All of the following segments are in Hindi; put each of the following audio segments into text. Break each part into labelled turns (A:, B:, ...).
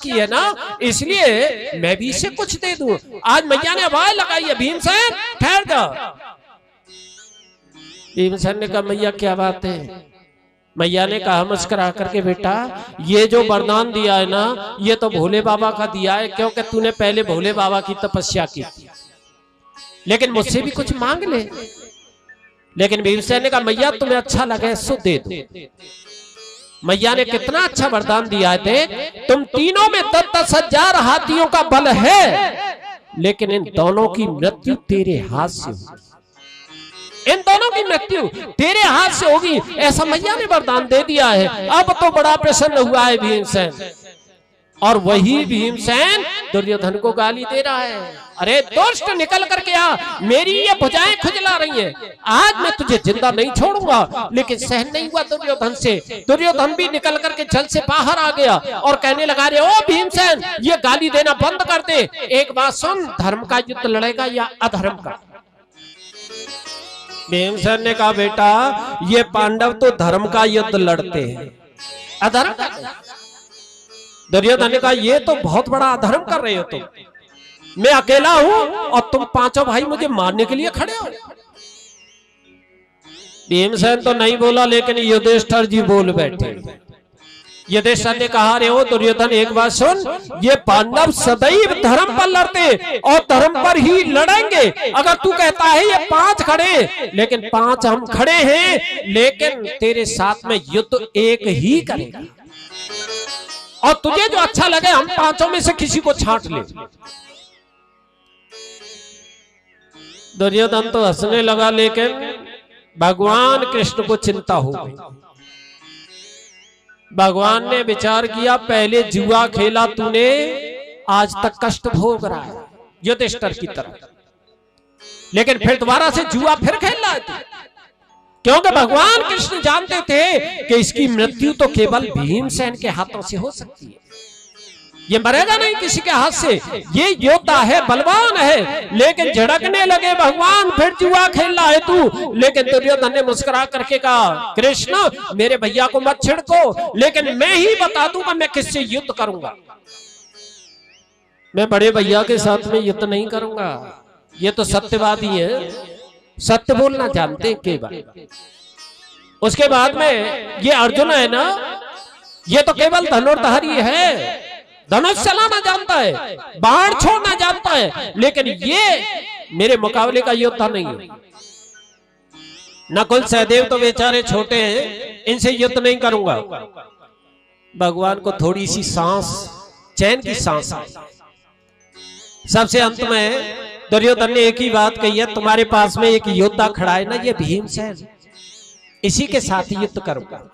A: की है ना, इसलिए मैं भी इसे कुछ दे दूं। आज मैया ने आवाज लगाई है, भीमसेन ठहर जा। भीमसेन ने कहा मैया क्या बात है। मैया ने कहा मुस्कुरा करके, बेटा ये जो वरदान दिया है ना, ये तो भोले बाबा का दिया है, क्योंकि तूने पहले भोले बाबा की तपस्या की, लेकिन मुझसे भी कुछ मांग ले। लेकिन भीमसेन ने कहा मैया तुम्हें अच्छा लगे सो दे दो। मैया ने कितना अच्छा वरदान दिया है, तुम तीनों में 10-10 हजार हाथियों का बल है, लेकिन इन दोनों की मृत्यु तेरे हाथ से होगी, इन दोनों की मृत्यु तेरे हाथ से होगी, ऐसा मैया ने वरदान दे दिया है। अब तो बड़ा प्रसन्न हुआ है भीमसेन। और वही भीमसेन दुर्योधन को गाली दे रहा है, अरे दुष्ट निकल करके आ, मेरी ये भुजाएं खुजला रही हैं, आज मैं तुझे जिंदा नहीं छोड़ूंगा। लेकिन सहन नहीं हुआ दुर्योधन से। दुर्योधन भी निकल करके जल से बाहर आ गया और कहने लगा, रे ओ भीमसेन ये गाली देना बंद कर दे, एक बात सुन, धर्म का युद्ध लड़ेगा या अधर्म का। भीमसेन ने कहा बेटा ये पांडव तो धर्म का युद्ध लड़ते हैं, अधर्म का। दुर्योधन ने कहा ये तो बहुत बड़ा अधर्म कर रहे हो तुम, मैं अकेला हूं और तुम पांचों भाई मुझे मारने के लिए खड़े हो। भीमसेन तो नहीं बोला, लेकिन युधिष्ठिर जी बोल बैठे। युधिष्ठिर ने कहा, रे ओ दुर्योधन एक बात सुन, ये पांडव सदैव धर्म पर लड़ते और धर्म पर ही लड़ेंगे। अगर तू कहता है ये 5 खड़े, लेकिन 5 हम खड़े हैं, लेकिन तेरे साथ में युद्ध एक ही करेगा, और तुझे जो अच्छा लगे हम 5 में से किसी को छांट ले। दुर्योधन तो हंसने लगा, लेकिन भगवान कृष्ण को चिंता हो गई। भगवान ने विचार किया, पहले जुआ खेला तूने, आज तक कष्ट भोग रहा है युधिष्ठिर की तरफ, लेकिन फिर दोबारा से जुआ फिर खेल रहा है तू, क्योंकि भगवान कृष्ण जानते थे कि इसकी मृत्यु तो केवल भीमसेन के हाथों से हो सकती है, ये मरेगा नहीं किसी के हाथ से, ये योद्धा है, बलवान है। लेकिन झड़कने लगे भगवान, फिर जुआ खेल रहा है तू। लेकिन दुर्योधन ने मुस्कुरा करके कहा, कृष्ण मेरे भैया को मत छिड़को, लेकिन मैं ही बता दूंगा मैं किससे युद्ध करूंगा, मैं बड़े भैया के साथ में युद्ध नहीं करूंगा, ये तो सत्यवादी है, सत्य बोलना जानते हैं केवल। उसके बाद में ये अर्जुन है ना, ये तो केवल धनुर्धारी है, धनुष चलाना जानता है, बाण छोड़ना जानता है, लेकिन ये मेरे मुकाबले का योद्धा नहीं है। नकुल सहदेव तो बेचारे छोटे हैं, इनसे युद्ध नहीं करूंगा। भगवान को थोड़ी सी सांस, चैन की सांस आई। सबसे अंत में दुर्योधन ने एक ही बात कही है, तुम्हारे पास में एक योद्धा खड़ा है ना, ये भीमसेन, इसी के साथ युद्ध करूंगा।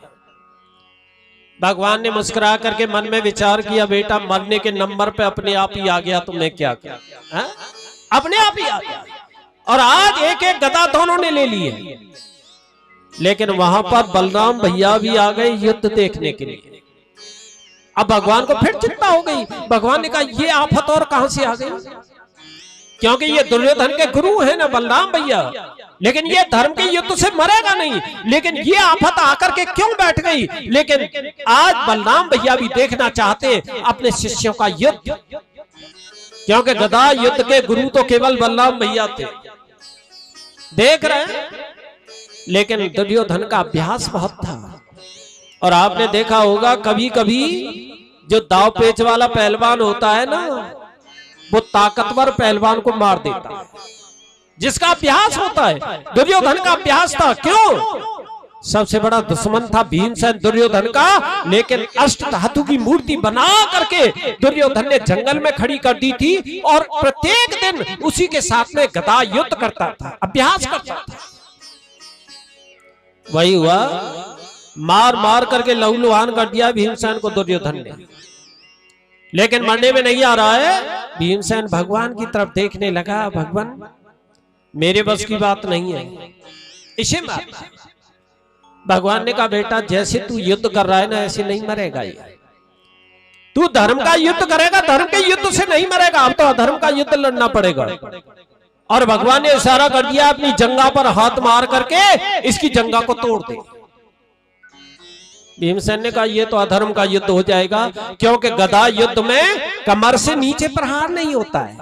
A: भगवान ने मुस्कुरा करके मन में विचार किया, बेटा मरने के नंबर पे अपने आप ही आ गया, तुमने क्या किया, अपने आप ही आ गया। और आज एक एक गदा दोनों ने ले लिए, लेकिन वहां पर बलराम भैया भी आ गए युद्ध देखने के लिए। अब भगवान को फिर चिंता हो गई। भगवान ने कहा ये आफत और कहां से आ गई, क्योंकि ये दुर्योधन के गुरु है ना बलराम भैया, लेकिन ये धर्म के युद्ध से मरेगा नहीं, लेकिन ये आफत आकर के क्यों बैठ गई। लेकिन आज बलराम भैया भी देखना चाहते अपने शिष्यों का युद्ध, क्योंकि गदा युद्ध के गुरु तो केवल बलराम भैया थे, देख रहे हैं। लेकिन दुर्योधन का अभ्यास बहुत था, और आपने देखा होगा कभी कभी जो दाव पेच वाला पहलवान होता है ना, वो ताकतवर पहलवान को मार देता है, जिसका अभ्यास होता है। दुर्योधन का अभ्यास था, क्यों, सबसे बड़ा दुश्मन था भीमसेन दुर्योधन का, लेकिन अष्ट धातु की मूर्ति बना करके दुर्योधन ने जंगल में खड़ी कर दी थी, और प्रत्येक दिन उसी के साथ में गदा युद्ध करता था, अभ्यास करता था। वही हुआ, मार मार करके लहूलुहान कर दिया भीमसेन को दुर्योधन ने। लेकिन मरने में नहीं आ रहा है, भीमसेन भगवान की तरफ देखने लगा, भगवान मेरे बस की बात नहीं है, इसे मारना। भगवान ने कहा बेटा जैसे तू युद्ध कर रहा है ना, ऐसे नहीं मरेगा ये, तू धर्म का युद्ध करेगा, धर्म के युद्ध से नहीं मरेगा, अब तो अधर्म का युद्ध लड़ना पड़ेगा। और भगवान ने इशारा कर दिया अपनी जंगा पर हाथ मार करके इसकी जंगा को तोड़ दे। भीमसेन ने कहा ये तो अधर्म का युद्ध हो जाएगा, क्योंकि गदा युद्ध में कमर से नीचे प्रहार नहीं होता है,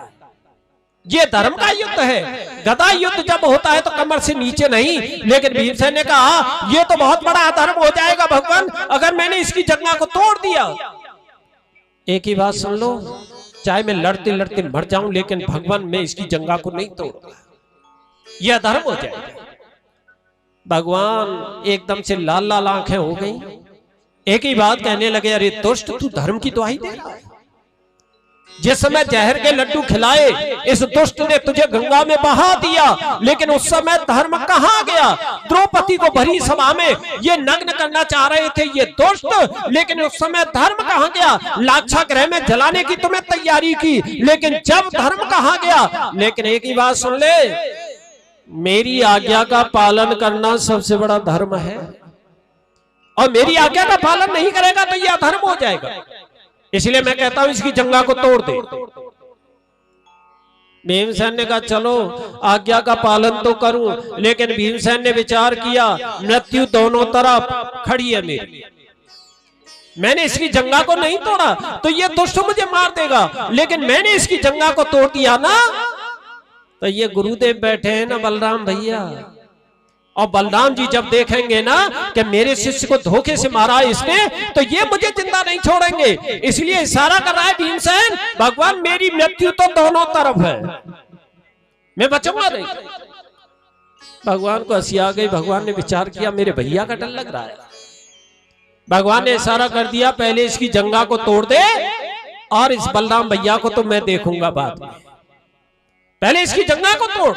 A: ये धर्म का युद्ध है। गदा युद्ध जब होता है तो कमर से नीचे नहीं। लेकिन भीमसेन ने कहा ये तो बहुत बड़ा अधर्म हो जाएगा भगवान, अगर मैंने इसकी जंघा को तोड़ दिया। एक ही बात सुन लो, चाहे मैं लड़ते लड़ते मर जाऊं, लेकिन भगवान मैं इसकी जंघा को नहीं तोड़ूंगा, यह अधर्म हो जाएगा। भगवान एकदम से लाल लाल आंखें हो गई, एक ही बात कहने लगे, अरे दुष्ट तू धर्म की दुहाई दे रहा है। जिस समय जहर के लड्डू खिलाए इस दुष्ट ने तुझे गंगा में बहा दिया, लेकिन उस समय धर्म कहाँ गया? द्रौपदी को भरी सभा में ये नग्न करना चाह रहे थे ये दुष्ट, लेकिन उस समय धर्म कहाँ गया? लाक्षागृह में जलाने की तुम्हें तैयारी की, लेकिन जब धर्म कहाँ गया? लेकिन एक ही बात सुन ले, मेरी आज्ञा का पालन करना सबसे बड़ा धर्म है, और मेरी आज्ञा का पालन नहीं करेगा तो यह अधर्म हो जाएगा। इसलिए मैं कहता हूं इसकी जंघा को तोड़ दे। भीमसेन ने कहा चलो आज्ञा का पालन तो करूं, लेकिन भीमसेन ने विचार किया मृत्यु दोनों तरफ खड़ी है मेरी, मैंने इसकी जंघा को नहीं तोड़ा तो ये दुष्ट मुझे मार देगा, लेकिन मैंने इसकी जंघा को तोड़ दिया ना, तो ये गुरुदेव बैठे हैं ना बलराम भैया, और बलराम जी जब देखेंगे ना कि मेरे शिष्य को धोखे से मारा इसने, तो ये मुझे जिंदा नहीं छोड़ेंगे। इसलिए इशारा कर रहा है भीमसेन, भगवान मेरी मृत्यु तो दोनों तरफ है, मैं बचूंगा नहीं। भगवान को हंसी आ गई। भगवान ने विचार किया मेरे भैया का डर लग रहा है। भगवान ने इशारा कर दिया पहले इसकी जंघा को तोड़ दे, और इस बलराम भैया को तो मैं देखूंगा बाद में, पहले इसकी जंघा को तोड़।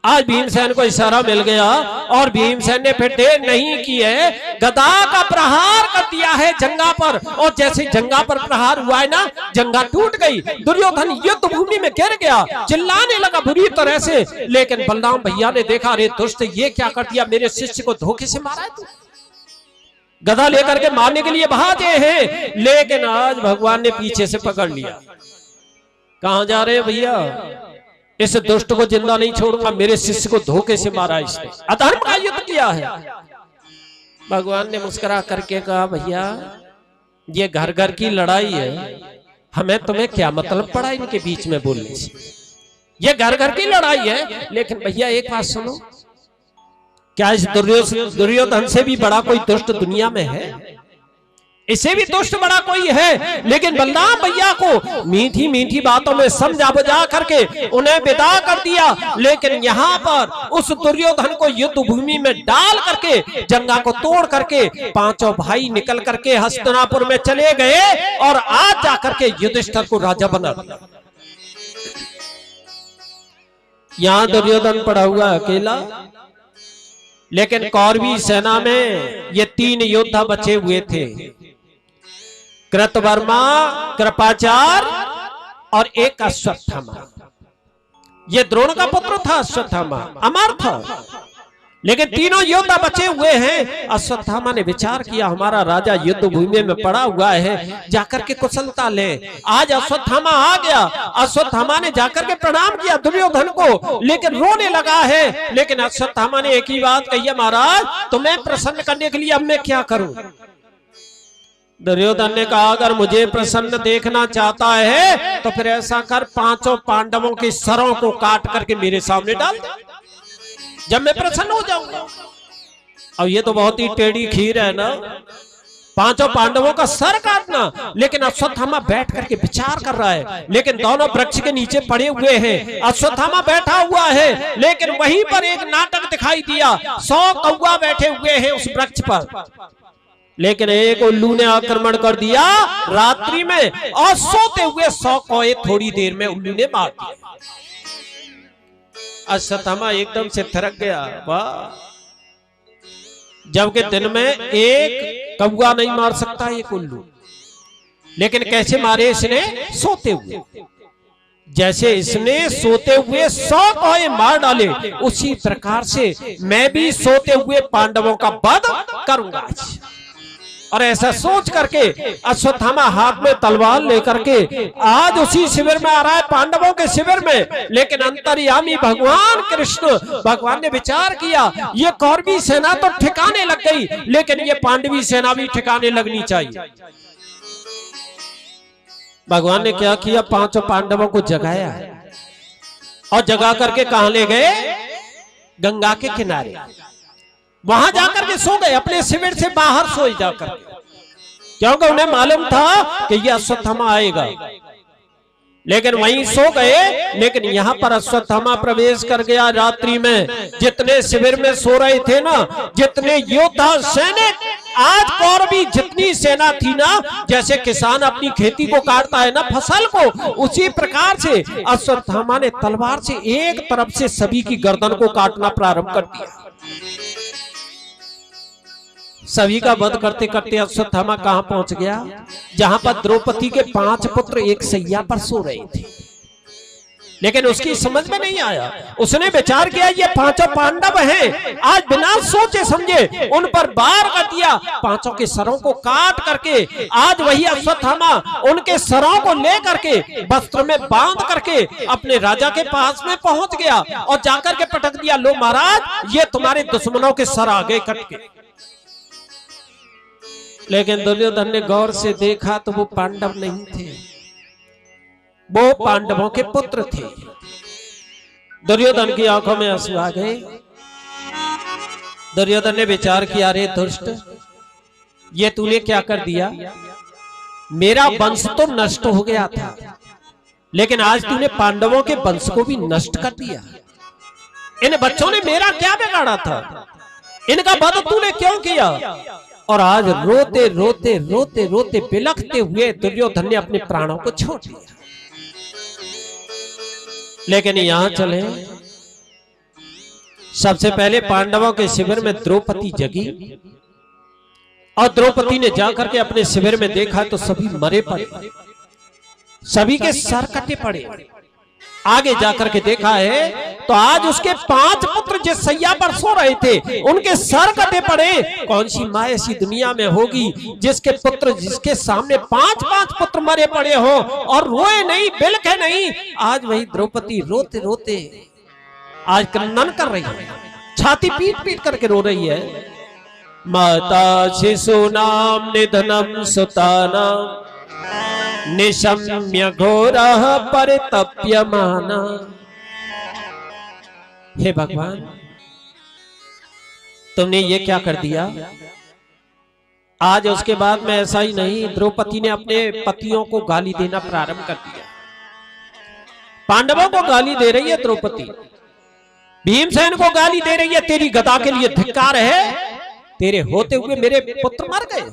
A: आज भीमसेन को इशारा मिल गया, और भीमसेन ने फिर देर नहीं की है, गदा का प्रहार कर दिया है जंघा पर, और जैसे जंघा पर प्रहार हुआ है ना, जंघा टूट गई। दुर्योधन युद्ध भूमि में गिर गया, चिल्लाने लगा बुरी तरह से, लेकिन बलराम भैया ने देखा अरे दुष्ट ये क्या कर दिया, मेरे शिष्य को धोखे से मारा है तू, गदा लेकर के मारने के लिए भागे हैं, लेकिन आज भगवान ने पीछे से पकड़ लिया। कहां जा रहे हैं भैया? इस दुष्ट को जिंदा नहीं छोड़ूंगा, मेरे शिष्य को धोखे से मारा इसने, अधर्म का युद्ध किया है। भगवान ने मुस्कुरा करके कहा भैया ये घर घर की लड़ाई है, हमें तुम्हें क्या मतलब पड़ा इनके बीच में बोलने से, ये घर घर की लड़ाई है। लेकिन भैया एक बात सुनो, क्या इस दुर्योधन से भी बड़ा कोई दुष्ट दुनिया में है? इससे भी दुष्ट बड़ा कोई है? लेकिन बलराम भैया को मीठी मीठी बातों में समझा बुझा करके उन्हें विदा कर दिया, लेकिन यहाँ पर उस दुर्योधन को युद्ध भूमि में डाल करके जंगा को तोड़ करके पांचों भाई निकल करके हस्तिनापुर में चले गए, और आज जाकर के युधिष्ठिर को राजा बना दिया। यहाँ दुर्योधन पड़ा हुआ अकेला, लेकिन कौरवी सेना में ये 3 योद्धा बचे हुए थे, कृतवर्मा, कृपाचार्य और एक अश्वत्थामा। ये द्रोण का पुत्र था अश्वत्थामा, अमर था, लेकिन तीनों योद्धा बचे हुए हैं। अश्वत्थामा ने विचार किया हमारा राजा युद्ध भूमि में पड़ा हुआ है, जाकर के कुशलता ले। आज अश्वत्थामा आ गया, अश्वत्थामा ने जाकर के प्रणाम किया दुर्योधन को, लेकिन रोने लगा है। लेकिन अश्वत्थामा ने एक ही बात कही है, महाराज तुम्हें प्रसन्न करने के लिए अब मैं क्या करूं? दुर्योधन ने कहा अगर मुझे प्रसन्न देखना चाहता है तो फिर ऐसा कर, 5 पांडवों के सरों को काट करके मेरे सामने डाल दे, जब मैं प्रसन्न हो जाऊंगा। अब ये तो बहुत ही टेढ़ी खीर है ना, 5 पांडवों का सर काटना। लेकिन अश्वत्थामा बैठ करके विचार कर रहा है, लेकिन दोनों वृक्ष के नीचे पड़े हुए हैं, अश्वत्थामा बैठा हुआ है, लेकिन वहीं पर एक नाटक दिखाई दिया। 100 कौवा बैठे हुए हैं उस वृक्ष पर, लेकिन एक उल्लू ने आक्रमण कर दिया रात्रि में, और सोते हुए 100 कौए थोड़ी देर में उल्लू ने मार दिया। अश्वत्थामा एकदम से थरक गया, वाह, जबकि दिन में एक कौवा नहीं मार सकता एक उल्लू, लेकिन कैसे मारे इसने? सोते हुए। जैसे इसने सोते हुए 100 कौए मार डाले, उसी प्रकार से मैं भी सोते हुए पांडवों का वध करूंगा। और ऐसा सोच करके अश्वत्थामा हाथ में तलवार लेकर के आज उसी शिविर में आ रहा है, पांडवों के शिविर में। लेकिन अंतर्यामी भगवान कृष्ण, भगवान ने विचार किया ये कौरवी सेना तो ठिकाने लग गई, लेकिन ये पांडवी सेना भी ठिकाने लगनी चाहिए। भगवान ने क्या किया, पांचों पांडवों को जगाया और जगा करके कहां ले गए, गंगा के किनारे। वहां जाकर के सो गए, अपने शिविर से बाहर सोए जाकर, क्योंकि उन्हें मालूम था कि यह अश्वत्थामा आएगा। लेकिन वहीं सो गए। लेकिन यहां पर अश्वत्थामा प्रवेश कर गया रात्रि में। जितने शिविर में सो रहे थे ना, जितने योद्धा सैनिक, आज कौरवी जितनी सेना थी ना, जैसे किसान अपनी खेती को काटता है ना, फसल को, उसी प्रकार से अश्वत्थामा ने तलवार से एक तरफ से सभी की गर्दन को काटना प्रारंभ कर दिया। सभी का वध करते करते अश्वत्थामा कहां पहुंच गया, जहां पर द्रौपदी के 5 पुत्र एक सैया पर सो रहे थे। लेकिन उसकी समझ में नहीं आया। उसने विचार किया ये 5 पांडव हैं, आज बिना सोचे समझे उन पर वार कर दिया। 5 के सरों को काट करके आज वही अश्वत्थामा उनके सरों को ले करके वस्त्र में बांध करके अपने राजा के पास में पहुंच गया और जाकर के पटक दिया, लो महाराज ये तुम्हारे दुश्मनों के सर आ गए कट के। लेकिन दुर्योधन ने गौर से देखा तो वो पांडव नहीं थे, वो पांडवों के पुत्र थे। दुर्योधन की आंखों में आंसू आ गए। दुर्योधन ने विचार किया, अरे दुष्ट, ये तूने क्या कर दिया, मेरा वंश तो नष्ट हो गया था, लेकिन आज तूने पांडवों के वंश को भी नष्ट कर दिया। इन बच्चों ने मेरा क्या बिगाड़ा था, इनका वध तूने क्यों किया। और आज रोते रोते रोते रोते बिलखते हुए दुर्योधन ने अपने प्राणों को छोड़ दिया। लेकिन यहां चले, सबसे पहले पांडवों के शिविर में द्रौपदी जगी और द्रौपदी ने जाकर के अपने शिविर में देखा तो सभी मरे पड़े, सभी के सर कटे पड़े। आगे जाकर के देखा है तो आज उसके 5 पुत्र जिस सैया पर सो रहे थे उनके सर कटे पड़े। कौन सी माँ ऐसी दुनिया में होगी जिसके पुत्र, जिसके सामने 5-5 पुत्र मरे पड़े हो और रोए नहीं, बिलखे नहीं। आज वही द्रौपदी रोते रोते आज क्रंदन कर रही है, छाती पीट पीट करके रो रही है। माता शिशूनाम निधनम सुतानाम निशम्य घोरः परितप्यमाना। हे भगवान, तुमने ये क्या कर दिया। आज उसके बाद में ऐसा ही नहीं, द्रौपदी ने अपने पतियों को गाली देना प्रारंभ कर दिया। पांडवों को गाली दे रही है द्रौपदी, भीमसेन को गाली दे रही है, तेरी गदा के लिए धिक्कार है, तेरे होते हुए मेरे पुत्र मर गए।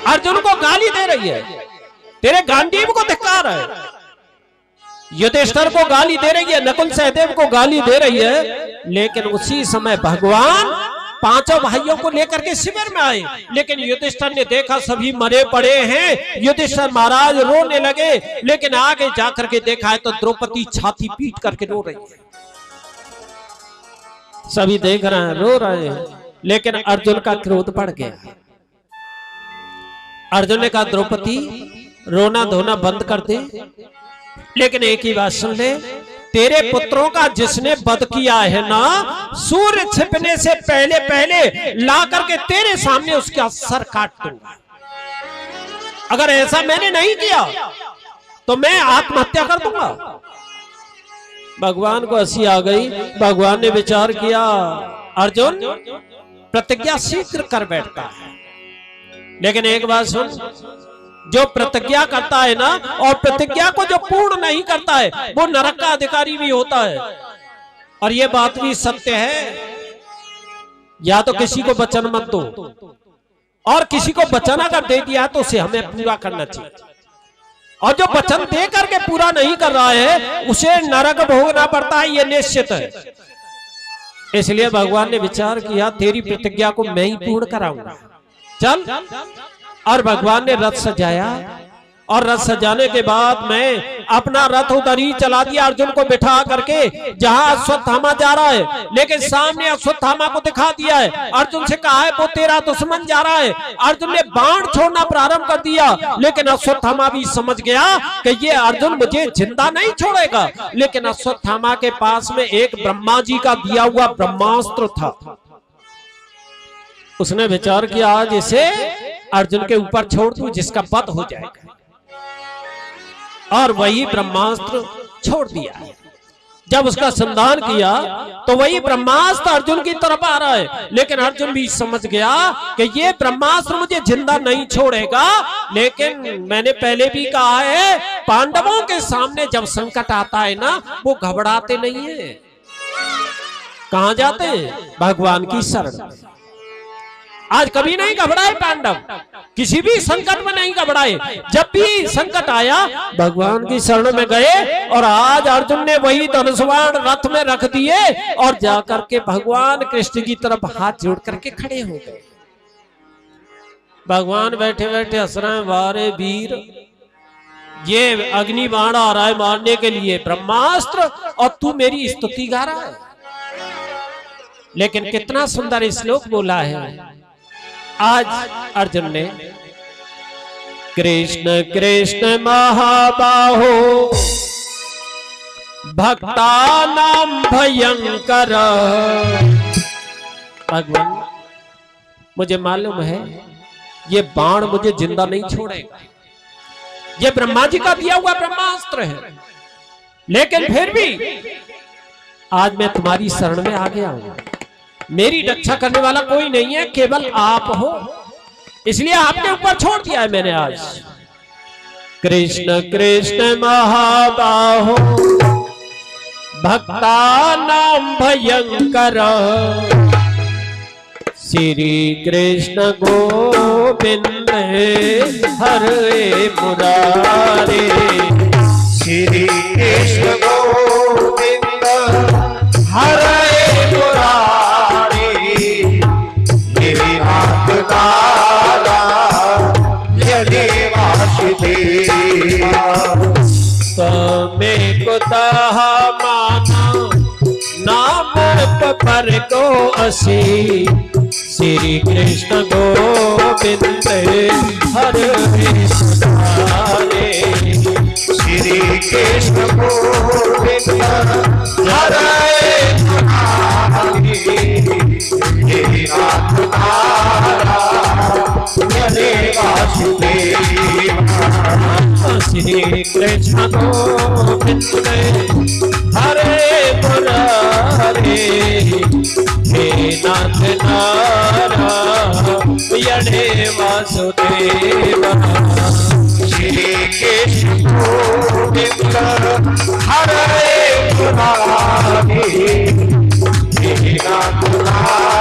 A: अर्जुन को गाली दे रही है, तेरे गांडीव को धिक्कार है। युधिष्ठिर को गाली दे रही है, नकुल सहदेव को गाली दे रही है। लेकिन उसी समय भगवान 5 भाइयों को लेकर के शिविर में आए। लेकिन युधिष्ठिर ने देखा सभी मरे पड़े हैं, युधिष्ठिर महाराज रोने लगे। लेकिन आगे जाकर के देखा है तो द्रौपदी छाती पीट करके रो रही है। सभी देख रहे हैं, रो रहे हैं। लेकिन अर्जुन का क्रोध बढ़ गया। अर्जुन ने कहा, द्रौपदी रोना धोना बंद कर दे, लेकिन एक ही बात सुन ले, तेरे पुत्रों का जिसने वध किया है ना, सूर्य छिपने से पहले पहले ला करके तेरे सामने उसका सर काट दूंगा। अगर ऐसा मैंने नहीं किया तो मैं आत्महत्या कर दूंगा। भगवान को हंसी आ गई। भगवान ने विचार किया, अर्जुन प्रतिज्ञा शीघ्र कर बैठता है, लेकिन एक बात सुन, जो प्रतिज्ञा करता है ना और प्रतिज्ञा को जो पूर्ण नहीं करता है वो नरक का अधिकारी भी होता है। और ये बात भी सत्य है। या तो किसी को वचन मत दो, और किसी को वचन अगर दे दिया तो उसे हमें पूरा करना चाहिए। और जो वचन दे करके पूरा नहीं कर रहा है उसे नरक भोगना पड़ता है, ये निश्चित है। इसलिए भगवान ने विचार किया, तेरी प्रतिज्ञा को मैं ही पूर्ण कराऊंगा। चल। और भगवान ने रथ सजाया और रथ सजाने के बाद मैं अपना रथ उधर ही चला दिया, अर्जुन को बिठा करके जहां अश्वत्थामा जा रहा है, लेकिन सामने अश्वत्थामा को दिखा दिया है। अर्जुन से कहा है वो तेरा दुश्मन जा रहा है। अर्जुन ने बाण छोड़ना प्रारंभ कर दिया, लेकिन अश्वत्थामा भी समझ गया कि ये अर्जुन मुझे जिंदा नहीं छोड़ेगा। लेकिन अश्वत्थामा के पास में एक ब्रह्मा जी का दिया हुआ ब्रह्मास्त्र था। उसने विचार किया आज इसे अर्जुन के ऊपर छोड़ दूं, जिसका वध हो जाएगा, और वही ब्रह्मास्त्र छोड़ दिया। जब उसका संधान किया तो वही ब्रह्मास्त्र अर्जुन की तरफ आ रहा है, लेकिन अर्जुन भी समझ गया कि ये ब्रह्मास्त्र मुझे जिंदा नहीं छोड़ेगा। लेकिन मैंने पहले भी कहा है, पांडवों के सामने जब संकट आता है ना, वो घबराते नहीं है। कहां जाते हैं? भगवान की शरण। आज कभी नहीं घबराए पांडव, किसी भी संकट में नहीं घबराए। जब भी संकट आया भगवान की शरण में गए, और आज अर्जुन ने वही धनुष बाण रथ में रख दिए और जाकर के भगवान कृष्ण की तरफ हाथ जोड़ करके खड़े हो गए। भगवान बैठे बैठे हंस रहे हैं, वारे वीर, ये अग्नि बाण आ रहा है मारने के लिए, ब्रह्मास्त्र, और तू मेरी स्तुति गा रहा है। लेकिन कितना सुंदर श्लोक बोला है आज अर्जुन ने, कृष्ण कृष्ण महाबाहो भक्तानां भयंकर। भगवान मुझे मालूम है ये बाण मुझे जिंदा नहीं छोड़ेगा, ये ब्रह्मा जी का दिया हुआ ब्रह्मास्त्र है, लेकिन फिर भी आज मैं तुम्हारी शरण में आ गया हूं। मेरी रक्षा करने वाला कोई नहीं है, केवल आप हो, इसलिए आपके ऊपर छोड़ दिया है मैंने आज। कृष्ण कृष्ण महाबाहो भक्तानां भयंकर, श्री कृष्ण गोविंद हरे मुरारे।
B: श्री कृष्ण गोविंद हरे
A: तमें कुतः माना नाम पर को असी, श्री कृष्ण गोविंद हरे मुरारे।
B: श्री कृष्ण गोविंद हरे मुरारे, हे नाथ हरे वासुदेव।
A: श्री कृष्ण गोविंद हरे मुरारे, हे नाथ नारायण वासुदेव।
B: श्री कृष्ण गोविंद हरे मुरारे, हे नाथ नारायण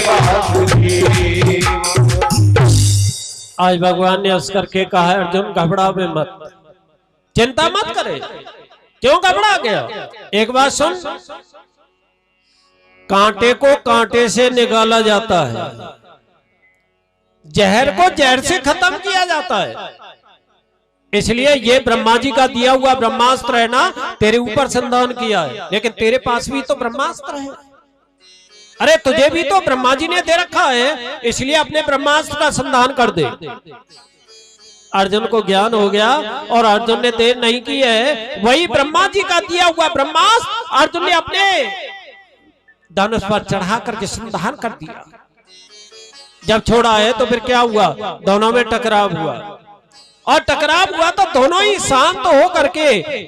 B: वासुदेव।
A: आज भगवान ने हंस करके कहा है, अर्जुन घबरावे मत, चिंता मत करे। क्यों घबरा गया? एक बात सुन, कांटे को कांटे से निकाला जाता है, जहर को जहर से खत्म किया जाता है। इसलिए ये ब्रह्मा जी का दिया हुआ ब्रह्मास्त्र है ना, तेरे ऊपर संधान किया है, लेकिन तेरे पास भी तो ब्रह्मास्त्र है। अरे तुझे भी तो ब्रह्मा जी ने दे रखा है, इसलिए अपने ब्रह्मास्त्र का संधान कर दे। अर्जुन को ज्ञान हो गया और अर्जुन ने देर नहीं की है, वही ब्रह्मा जी का दिया हुआ ब्रह्मास्त्र अर्जुन ने अपने धनुष पर चढ़ा करके संधान कर दिया। जब छोड़ा है तो फिर क्या हुआ? दोनों में टकराव हुआ, और टकराव हुआ तो दोनों ही शांत हो करके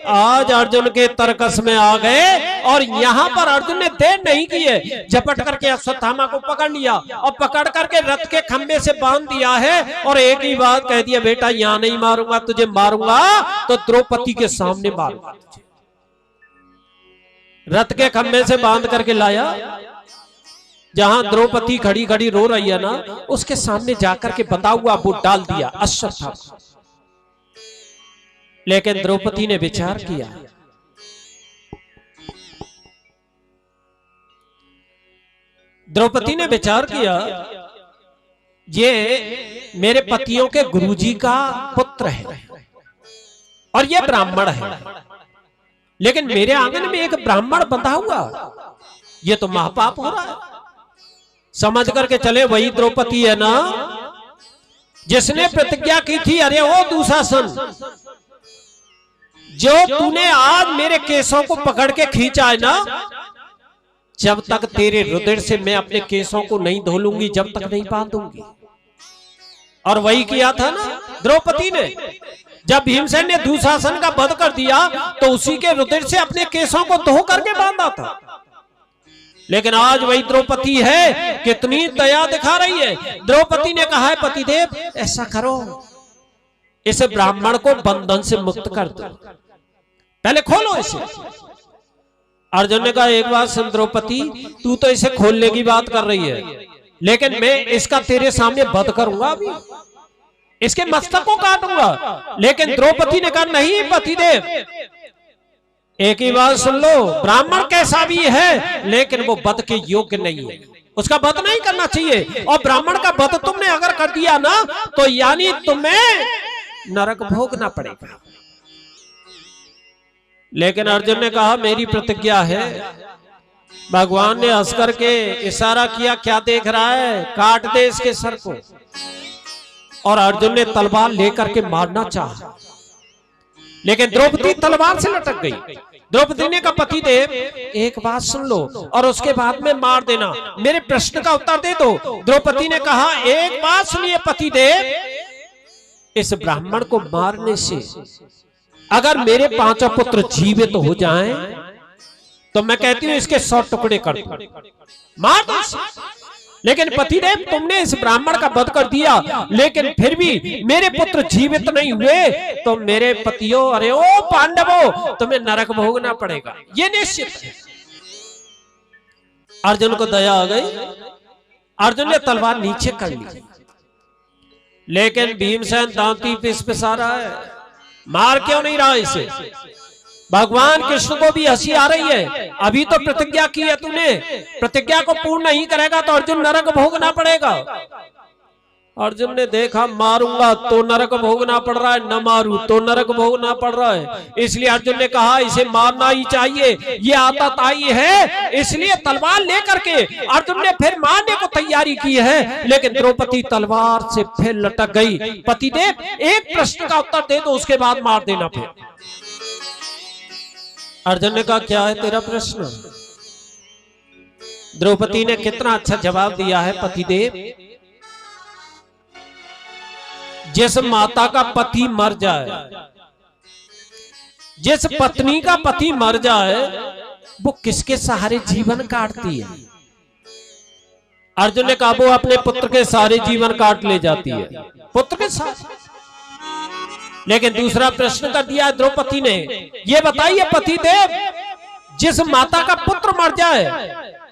A: आज अर्जुन के तर्कस में आ गए। और यहां पर अर्जुन ने देर नहीं की है, झपट करके अश्वत्थामा को पकड़ लिया और पकड़ करके रथ के खंबे से बांध दिया है, और एक ही बात कह दिया, बेटा यहां नहीं मारूंगा, तुझे मारूंगा तो द्रौपदी के सामने मारूंगा तुझे। रथ के खंबे से बांध करके लाया, जहां द्रौपदी खड़ी खड़ी रो रही है ना, उसके सामने जाकर के बंधा हुआ वो डाल दिया अश्वत्थामा। लेकिन द्रौपदी ने विचार किया, ये मेरे पतियों के गुरुजी का पुत्र है और ये ब्राह्मण है, लेकिन मेरे आंगन में एक ब्राह्मण बंधा हुआ, ये तो महापाप हो रहा है। समझ करके चले वही द्रौपदी है ना जिसने प्रतिज्ञा की थी, अरे ओ दुशासन, जो तूने आज मेरे केसों को पकड़ के खींचा है ना, जब तक तेरे हृदय से मैं अपने केसों को नहीं धो लूंगी, जब तक नहीं बांधूंगी। और वही किया था ना द्रौपदी ने, जब भीमसेन ने दुशासन का वध कर दिया तो उसी के हृदय से अपने केसों को धो करके बांधा था। लेकिन आज वही द्रौपदी है, कितनी दया दिखा रही है। द्रौपदी ने कहा है पतिदेव ऐसा करो, इस ब्राह्मण को बंधन से मुक्त कर दो, पहले खोलो इसे। अर्जुन ने कहा एक बात सुन द्रौपदी, तू तो इसे खोलने की बात कर रही है, लेकिन मैं इसका तेरे सामने वध करूंगा, अभी इसके मस्तक को काटूंगा। लेकिन द्रौपदी ने कहा नहीं पतिदेव, एक ही बात सुन लो, ब्राह्मण कैसा भी है लेकिन वो वध के योग्य नहीं है, उसका वध नहीं करना चाहिए। और ब्राह्मण का वध तुमने अगर कर दिया ना तो यानी तुम्हें नरक भोगना पड़ेगा। लेकिन अर्जुन ने कहा मेरी प्रतिज्ञा है। भगवान ने हंस करके इशारा किया, क्या देख रहा है, काट दे इसके सर को। और अर्जुन ने तलवार लेकर के मारना चाहा, लेकिन द्रौपदी तलवार से लटक गई। द्रौपदी ने कहा पतिदेव एक बात सुन लो और उसके बाद में मार देना, मेरे प्रश्न का उत्तर दे दो। द्रौपदी ने कहा एक बात सुनिए पतिदेव, इस ब्राह्मण को मारने से अगर मेरे 5 पुत्र जीवित हो जाएं तो मैं कहती हूं इसके 100 टुकड़े कर दो, मार दो। लेकिन पतिदेव तुमने इस ब्राह्मण का वध कर दिया, लेकिन फिर भी मेरे पुत्र जीवित नहीं हुए तो मेरे पतियों, अरे ओ पांडवों, तुम्हें नरक भोगना पड़ेगा, ये निश्चित है। अर्जुन को दया आ गई, अर्जुन ने तलवार नीचे कर ली, लेकिन भीमसेन दांती पिसपिसा रहा है, मार क्यों नहीं रहा इसे। भगवान कृष्ण को भी हंसी आ रही है, अभी तो प्रतिज्ञा की है तूने, प्रतिज्ञा को पूर्ण नहीं करेगा तो अर्जुन नरक भोगना पड़ेगा। अर्जुन ने देखा मारूंगा तो नरक भोगना पड़ रहा है, न मारू तो नरक भोगना पड़ रहा है, इसलिए अर्जुन ने कहा इसे मारना ही चाहिए, ये आतताई है। इसलिए तलवार लेकर के अर्जुन ने फिर मारने को तैयारी की है, लेकिन द्रौपदी तलवार से फिर लटक गई। पतिदेव एक प्रश्न का उत्तर दे दो, उसके बाद मार देना। फिर अर्जुन ने कहा क्या है तेरा प्रश्न। द्रौपदी ने कितना अच्छा जवाब दिया है पतिदेव, जिस माता का पति मर जाए, जिस पत्नी का पति मर जाए, वो किसके सहारे जीवन काटती है। अर्जुन ने कहा वो अपने पुत्र के सारे जीवन काट ले जाती है, पुत्र के साथ। लेकिन दूसरा प्रश्न कर दिया द्रौपदी ने, ये बताइए पतिदेव, जिस माता का पुत्र मर जाए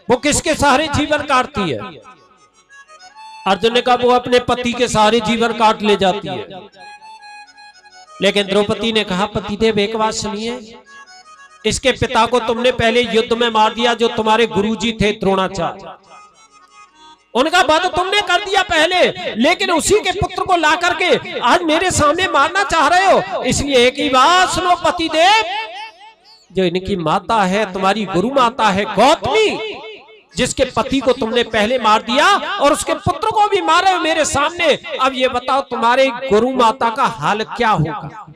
A: वो किसके सहारे जीवन काटती है। अर्जुन ने कहा वो अपने पति के सहारे जीवन काट ले जाती है। लेकिन द्रौपदी ने कहा पतिदेव एक बात सुनिए, इसके पिता को तुमने पहले युद्ध में मार दिया, जो तुम्हारे गुरुजी थे द्रोणाचार्य, उनका वध तुमने कर दिया पहले, लेकिन उसी के पुत्र को ला करके आज मेरे सामने मारना चाह रहे हो। इसलिए एक ही बात सुनो पतिदेव, जो इनकी माता है, तुम्हारी गुरु माता है गौतमी, जिसके पति को तुमने पहले मार दिया और उसके पुत्र को भी मारे मेरे सामने, अब ये बताओ तुम्हारे गुरु माता का हाल क्या होगा।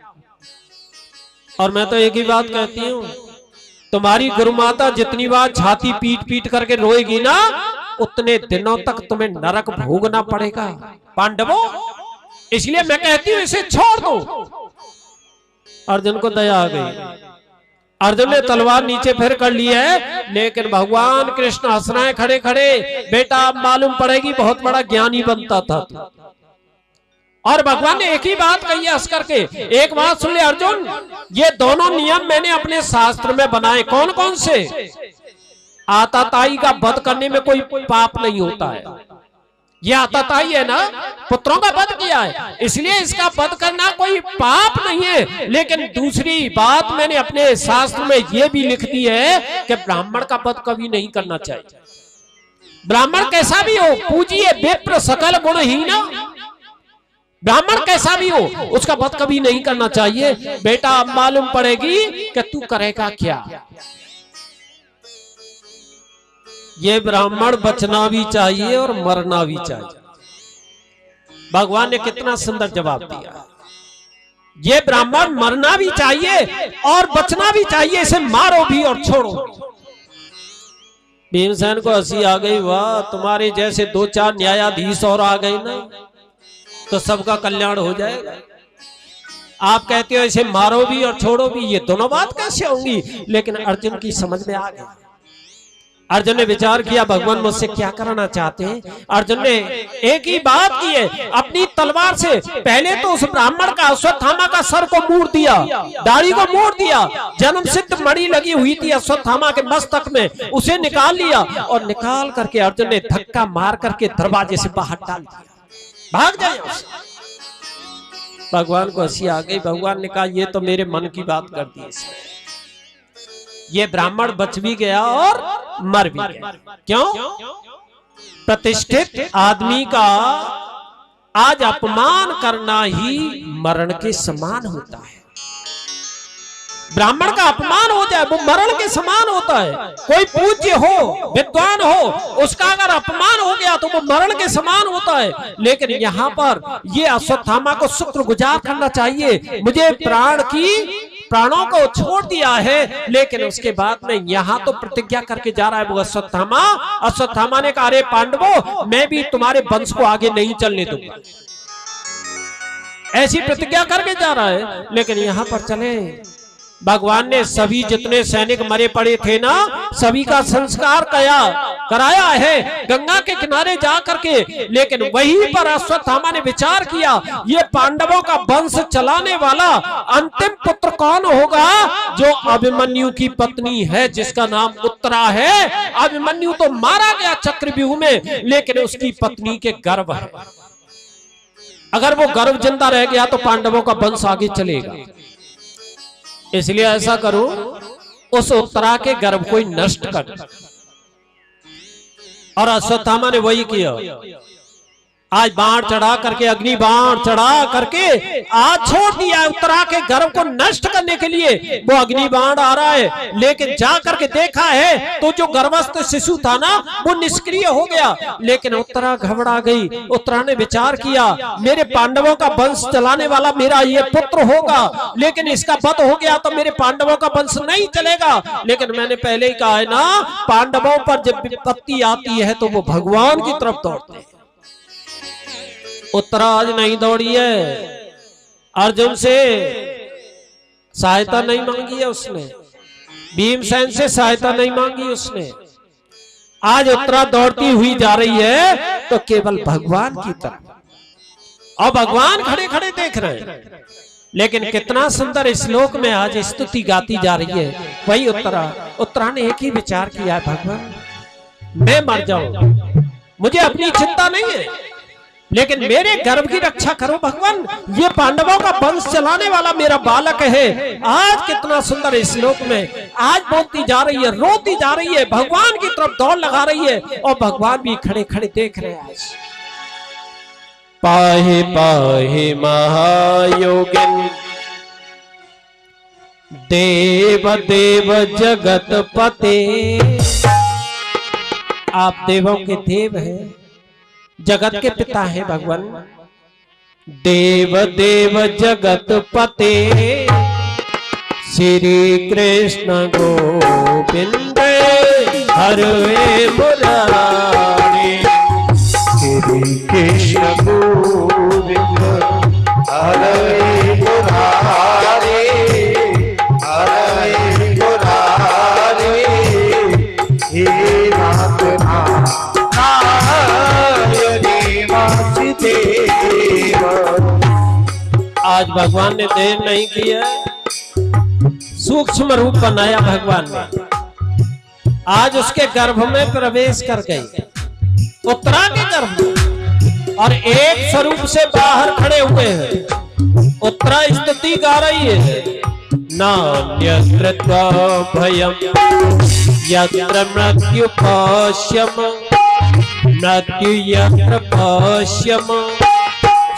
A: और मैं तो एक ही बात कहती हूँ, तुम्हारी गुरु माता जितनी बार छाती पीट पीट करके रोएगी ना, उतने दिनों तक तुम्हें नरक भोगना पड़ेगा पांडवों। इसलिए मैं कहती हूं इसे छोड़ दो। अर्जुन को दया आ गई, अर्जुन ने तलवार नीचे फिर कर ली है, लेकिन भगवान कृष्ण हंस रहे हैं खड़े खड़े, बेटा अब मालूम पड़ेगी बहुत बड़ा ज्ञानी बनता था। और भगवान ने एक ही बात कही है हंस करके, एक बात सुन ले अर्जुन, ये दोनों नियम मैंने अपने शास्त्र में बनाए। कौन कौन से? आताताई का वध करने में कोई पाप नहीं होता है, ये आताताई है ना, पुत्रों का वध किया है, इसलिए इसका वध करना कोई पाप नहीं है। लेकिन दूसरी बात मैंने अपने शास्त्र में ये भी लिख दी है कि ब्राह्मण का वध कभी नहीं करना चाहिए। ब्राह्मण कैसा भी हो पूजिए विप्र सकल गुणहीन। ब्राह्मण कैसा भी हो उसका वध कभी नहीं करना चाहिए। बेटा अब मालूम पड़ेगी कि तू करेगा क्या। ये ब्राह्मण बचना भी चाहिए और मरना भी चाहिए। भगवान ने कितना सुंदर जवाब दिया। ये ब्राह्मण मरना भी चाहिए और बचना भी चाहिए, इसे मारो भी और छोड़ो। भीमसेन को हंसी आ गई, वाह तुम्हारे जैसे 2-4 न्यायाधीश और आ गए ना तो सबका कल्याण हो जाएगा। आप कहते हो इसे मारो भी और छोड़ो भी, ये दोनों बात कैसे होंगी। लेकिन अर्जुन की समझ में आ गई। अर्जुन ने विचार किया भगवान मुझसे क्या कराना चाहते हैं। अर्जुन ने एक ही बात की है, अपनी तलवार से पहले तो उस ब्राह्मण का अश्वत्थामा का सर को मोड़ दिया, दाढ़ी को मोड़ दिया। जन्म सिद्ध मणि लगी हुई थी अश्वत्थामा के मस्तक में, उसे निकाल लिया और निकाल करके अर्जुन ने धक्का मार करके दरवाजे से बाहर डाल दिया, भाग जाए। भगवान को हंसी आ गई। भगवान ने कहा ये तो मेरे मन की बात कर दी इसने। ये ब्राह्मण बच भी गया और मर भी गया। क्यों? प्रतिष्ठित आदमी का आज अपमान करना ही मरण के समान होता है। ब्राह्मण का अपमान हो जाए वो मरण के समान होता है। कोई पूज्य हो, विद्वान हो, उसका अगर अपमान हो गया तो वो मरण के समान होता है। लेकिन यहाँ पर ये अश्वत्थामा को शुक्रगुजार करना चाहिए, मुझे प्राणों को छोड़ दिया है। लेकिन उसके बाद में यहाँ तो प्रतिज्ञा करके जा रहा है वो अश्वत्थामा ने कहा अरे पांडवों मैं भी तुम्हारे वंश को आगे नहीं चलने दूंगा, ऐसी प्रतिज्ञा करके जा रहा है। लेकिन यहाँ पर चले भगवान ने सभी जितने सैनिक मरे पड़े थे ना सभी का संस्कार कराया है गंगा के किनारे जा करके। लेकिन वहीं पर अश्वत्थामा ने विचार किया ये पांडवों का वंश चलाने वाला अंतिम पुत्र कौन होगा, जो अभिमन्यु की पत्नी है जिसका नाम उत्तरा है। अभिमन्यु तो मारा गया चक्रव्यूह में, लेकिन उसकी पत्नी के गर्भ है। अगर वो गर्भ जिंदा रह गया तो पांडवों का वंश आगे चलेगा। इसलिए ऐसा करो उस उत्तरा के गर्भ को नष्ट कर। और अश्वत्थामा ने वही किया। आज बाण चढ़ा करके, अग्नि बाण चढ़ा करके आज छोड़ दिया उत्तरा के गर्भ को नष्ट करने के लिए। वो अग्नि बाण आ रहा है, लेकिन जा करके देखा है तो जो गर्भस्थ शिशु था ना वो निष्क्रिय हो गया। लेकिन उत्तरा घबरा गई। उत्तरा ने विचार किया मेरे पांडवों का वंश चलाने वाला मेरा ये पुत्र होगा, लेकिन इसका वध हो गया तो मेरे पांडवों का वंश नहीं चलेगा। लेकिन मैंने पहले ही कहा है ना पांडवों पर जब विपत्ति आती है तो वो भगवान की तरफ दौड़ते हैं। उत्तरा आज नहीं दौड़ी है, अर्जुन से सहायता नहीं मांगी है उसने, भीमसेन से सहायता नहीं मांगी उसने। आज उत्तरा दौड़ती हुई जा रही है तो केवल भगवान की तरफ, और भगवान खड़े खड़े देख रहे हैं। लेकिन कितना सुंदर श्लोक में आज स्तुति गाती जा रही है। वही उत्तरा ने एक ही विचार किया है भगवान मैं मर जाऊं, मुझे अपनी चिंता नहीं है, लेकिन मेरे गर्भ की रक्षा करो भगवान। ये पांडवों का वंश चलाने वाला मेरा बालक है। आज कितना सुंदर श्लोक में आज बोलती जा रही है, रोती जा रही है, भगवान की तरफ दौड़ लगा रही है, और भगवान भी खड़े खड़े देख रहे हैं। आज
B: पाहि पाहि महायोगिन देव देव जगत पते।
A: आप देवों के देव हैं, जगत के पिता है भगवान।
B: देव देव जगत पते श्री कृष्ण गोविंद हरे मुरारी। श्री कृष्ण गोविंद हरे मुरारी हरे मुरारी। हे नाथ
A: आज भगवान ने देर नहीं किया, सूक्ष्म रूप बनाया भगवान ने। आज उसके गर्भ में प्रवेश कर गई, उत्तरा के गर्भ में, और एक स्वरूप से बाहर खड़े हुए हैं। उत्तरा स्तुति गा रही है नान्यत्र भयम यत्र मृत्यु पश्यम मृत्यु यत्र पश्यम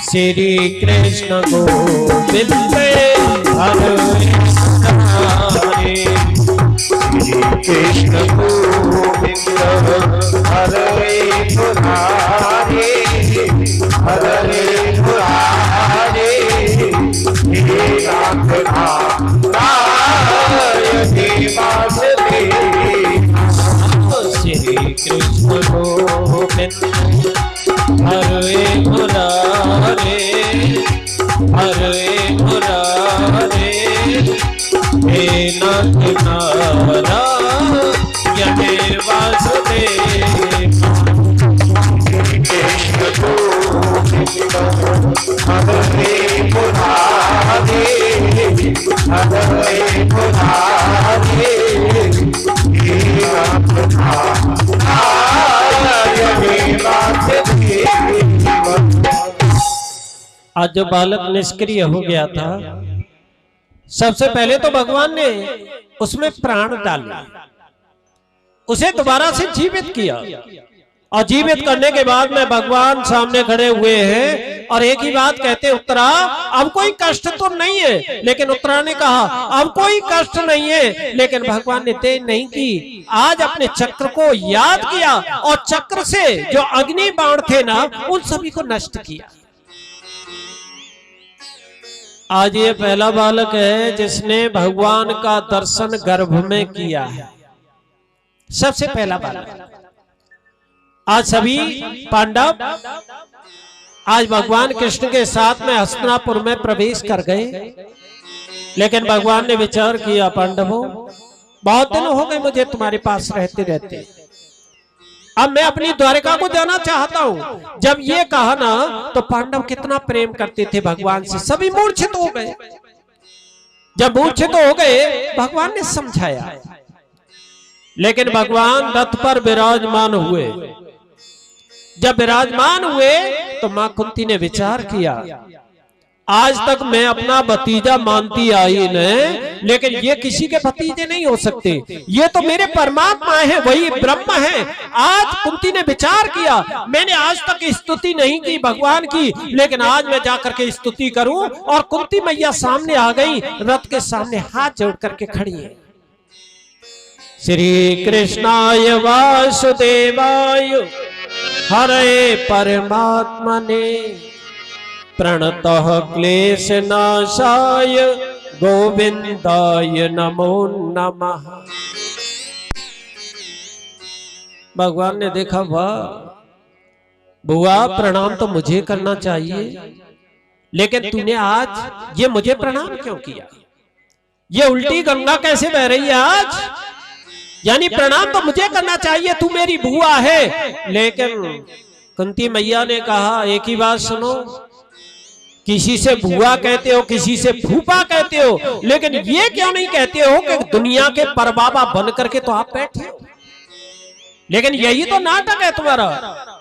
A: श्री कृष्ण गोविंद हरे
B: श्री कृष्ण गोविंद हरे मुरारे हरे मुरारे हे नाथ नारायण वासुदेव
A: श्री कृष्ण गोविंद हरे मुरारे हरे मुरारे हे नाथ नारायण वासुदेव
B: कृष्ण गोविंद हरे मुरारे हरे मुरारे हे नाथ नारायण वासुदेव।
A: आज जो बालक निष्क्रिय हो गया था, सबसे पहले तो भगवान ने उसमें प्राण डाला, उसे दोबारा से जीवित किया, और जीवित करने के बाद में भगवान सामने खड़े हुए हैं और एक ही बात कहते, उत्तरा अब कोई कष्ट तो नहीं है। लेकिन उत्तरा ने कहा अब कोई कष्ट नहीं है, लेकिन भगवान ने देर नहीं की। आज अपने चक्र को याद किया और चक्र से जो अग्नि बाण थे ना, उन सभी को नष्ट किया। आज ये पहला बालक है जिसने भगवान का दर्शन गर्भ में किया है, सबसे पहला बालक। आज सभी पांडव आज भगवान कृष्ण के साथ में हस्तिनापुर में प्रवेश कर गए, लेकिन भगवान ने विचार किया, पांडवों बहुत दिन हो गए मुझे तुम्हारे पास रहते रहते, अब मैं अपनी द्वारिका को जाना चाहता हूं। जब ये कहा ना, तो पांडव कितना प्रेम करते थे भगवान से, सभी मूर्छित हो गए। जब मूर्छित हो गए, भगवान ने समझाया, लेकिन भगवान रथ पर विराजमान हुए। जब विराजमान हुए तो मां कुंती ने विचार किया, आज तक मैं अपना भतीजा मानती आई ने, लेकिन ये किसी के भतीजे नहीं हो सकते, ये तो मेरे परमात्मा है, वही ब्रह्म है। आज कुंती ने विचार किया, मैंने आज तक स्तुति नहीं की भगवान की, लेकिन आज मैं जाकर के स्तुति करूं। और कुंती मैया सामने आ गई, रथ के सामने हाथ जोड़ करके खड़ी है। श्री कृष्णाय वासुदेवाय हरे परमात्मने प्रणतः क्लेश नाशाय गोविंदाय नमो नमः। भगवान ने देखा, वाह बुआ प्रणाम तो मुझे करना चाहिए, लेकिन तूने आज ये मुझे प्रणाम क्यों किया? ये उल्टी गंगा कैसे बह रही है आज? यानी प्रणाम तो मुझे करना चाहिए, तू मेरी बुआ है। लेकिन कुंती मैया ने कहा, एक ही बात सुनो, किसी से बुआ कहते हो, किसी से फूफा कहते हो, लेकिन ये क्यों नहीं कहते हो कि दुनिया के परबाबा बन करके तो आप बैठे हो? लेकिन यही तो नाटक है तुम्हारा,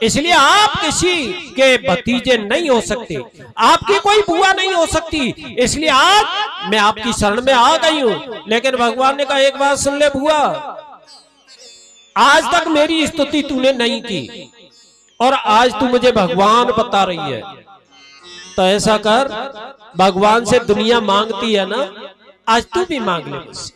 A: इसलिए आप किसी के भतीजे नहीं हो सकते, आपकी कोई बुआ नहीं हो सकती, इसलिए आज मैं आपकी शरण में आ गई हूं। लेकिन भगवान ने कहा, एक बात सुन ले बुआ, आज तक मेरी स्तुति तूने नहीं की और आज तू मुझे भगवान बता रही है, तो ऐसा कर, भगवान से दुनिया मांगती है ना, आज तू भी मांग ले मुझसे,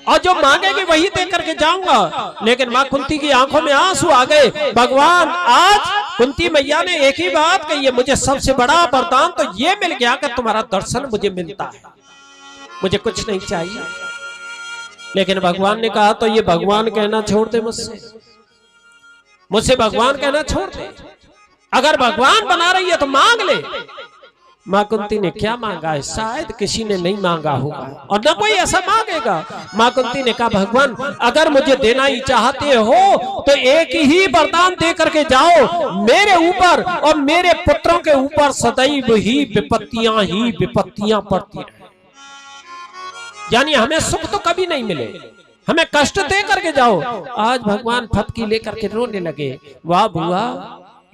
A: और जो मांगेगी वही दे करके जाऊंगा। लेकिन मां कुंती की आंखों में आंसू आ गए। भगवान, आज कुंती मैया ने एक ही बात कही है, मुझे सबसे बड़ा वरदान तो ये मिल गया कि तुम्हारा दर्शन मुझे मिलता है, मुझे कुछ नहीं चाहिए। लेकिन भगवान ने कहा, तो ये भगवान कहना छोड़ दे, मुझसे भगवान कहना छोड़ दे, अगर भगवान बना रही है तो मांग ले। मां कुंती ने क्या मांगा है? शायद किसी ने नहीं मांगा होगा और न कोई ऐसा मांगेगा। मां कुंती ने कहा, भगवान अगर मुझे देना ही चाहते हो तो एक ही वरदान दे करके जाओ, मेरे ऊपर और मेरे पुत्रों के ऊपर सदैव ही विपत्तियां पड़ती रहे, यानी हमें सुख तो कभी नहीं मिले, हमें कष्ट दे करके जाओ। आज भगवान फटकी लेकर के रोने लगे। वाह बुआ,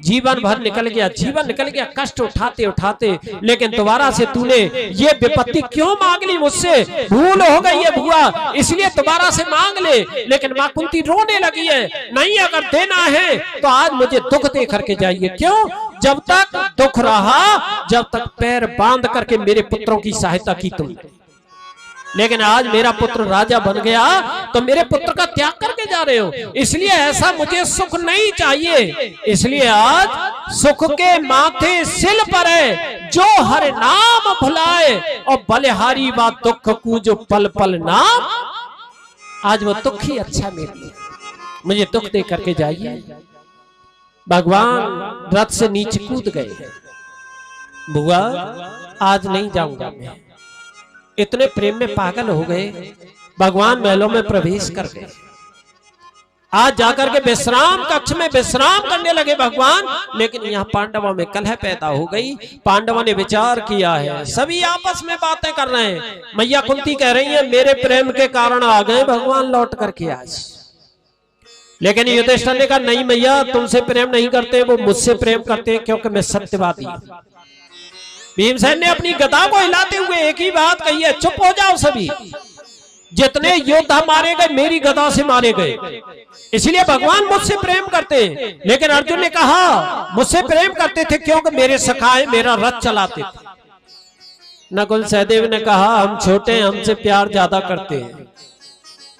A: जीवन भर निकल गया, जीवन निकल गया कष्ट उठाते उठाते, लेकिन दोबारा से तूने ये विपत्ति क्यों मांग ली मुझसे? भूल हो गई है बुआ, इसलिए दोबारा से मांग ले। लेकिन मां कुंती रोने लगी है, नहीं अगर देना है तो आज मुझे दुख दे करके जाइए। क्यों? जब तक दुख रहा, जब तक पैर बांध करके मेरे पुत्रों की सहायता की तुम, लेकिन आज मेरा पुत्र राजा बन गया तो मेरे पुत्र का त्याग करके जा रहे हो, इसलिए ऐसा मुझे सुख नहीं चाहिए। इसलिए आज सुख के माथे सिल पर है जो हर नाम भुलाए, और बलिहारी व दुख को जो पल पल नाम। आज वो दुख ही अच्छा मेरे लिए, मुझे दुख दे करके जाइए। भगवान रथ से नीचे कूद गए। बुआ आज नहीं जाऊंगा मैं। इतने प्रेम में पागल हो गए, भगवान महलों में प्रवेश कर गए। आज जाकर के विश्राम कक्ष में विश्राम करने लगे भगवान। लेकिन यहाँ पांडवों में कलह पैदा हो गई। पांडवों ने विचार किया है, सभी आपस में बातें कर रहे हैं। मैया कुंती कह रही है मेरे प्रेम के कारण आ गए भगवान लौट करके आज। लेकिन युधिष्ठिर ने कहा नहीं मैया, तुमसे प्रेम नहीं करते, वो मुझसे प्रेम करते हैं क्योंकि मैं सत्यवादी। भीमसेन ने अपनी गदा को हिलाते हुए एक ही बात कही है, चुप हो जाओ सभी। जितने योद्धा मारे गए मेरी गदा से मारे गए, इसलिए भगवान मुझसे प्रेम करते। लेकिन अर्जुन ने कहा मुझसे प्रेम करते थे क्योंकि मेरे सखाए मेरा रथ चलाते थे। नकुल सहदेव ने कहा हम छोटे हैं, हमसे प्यार ज्यादा करते हैं,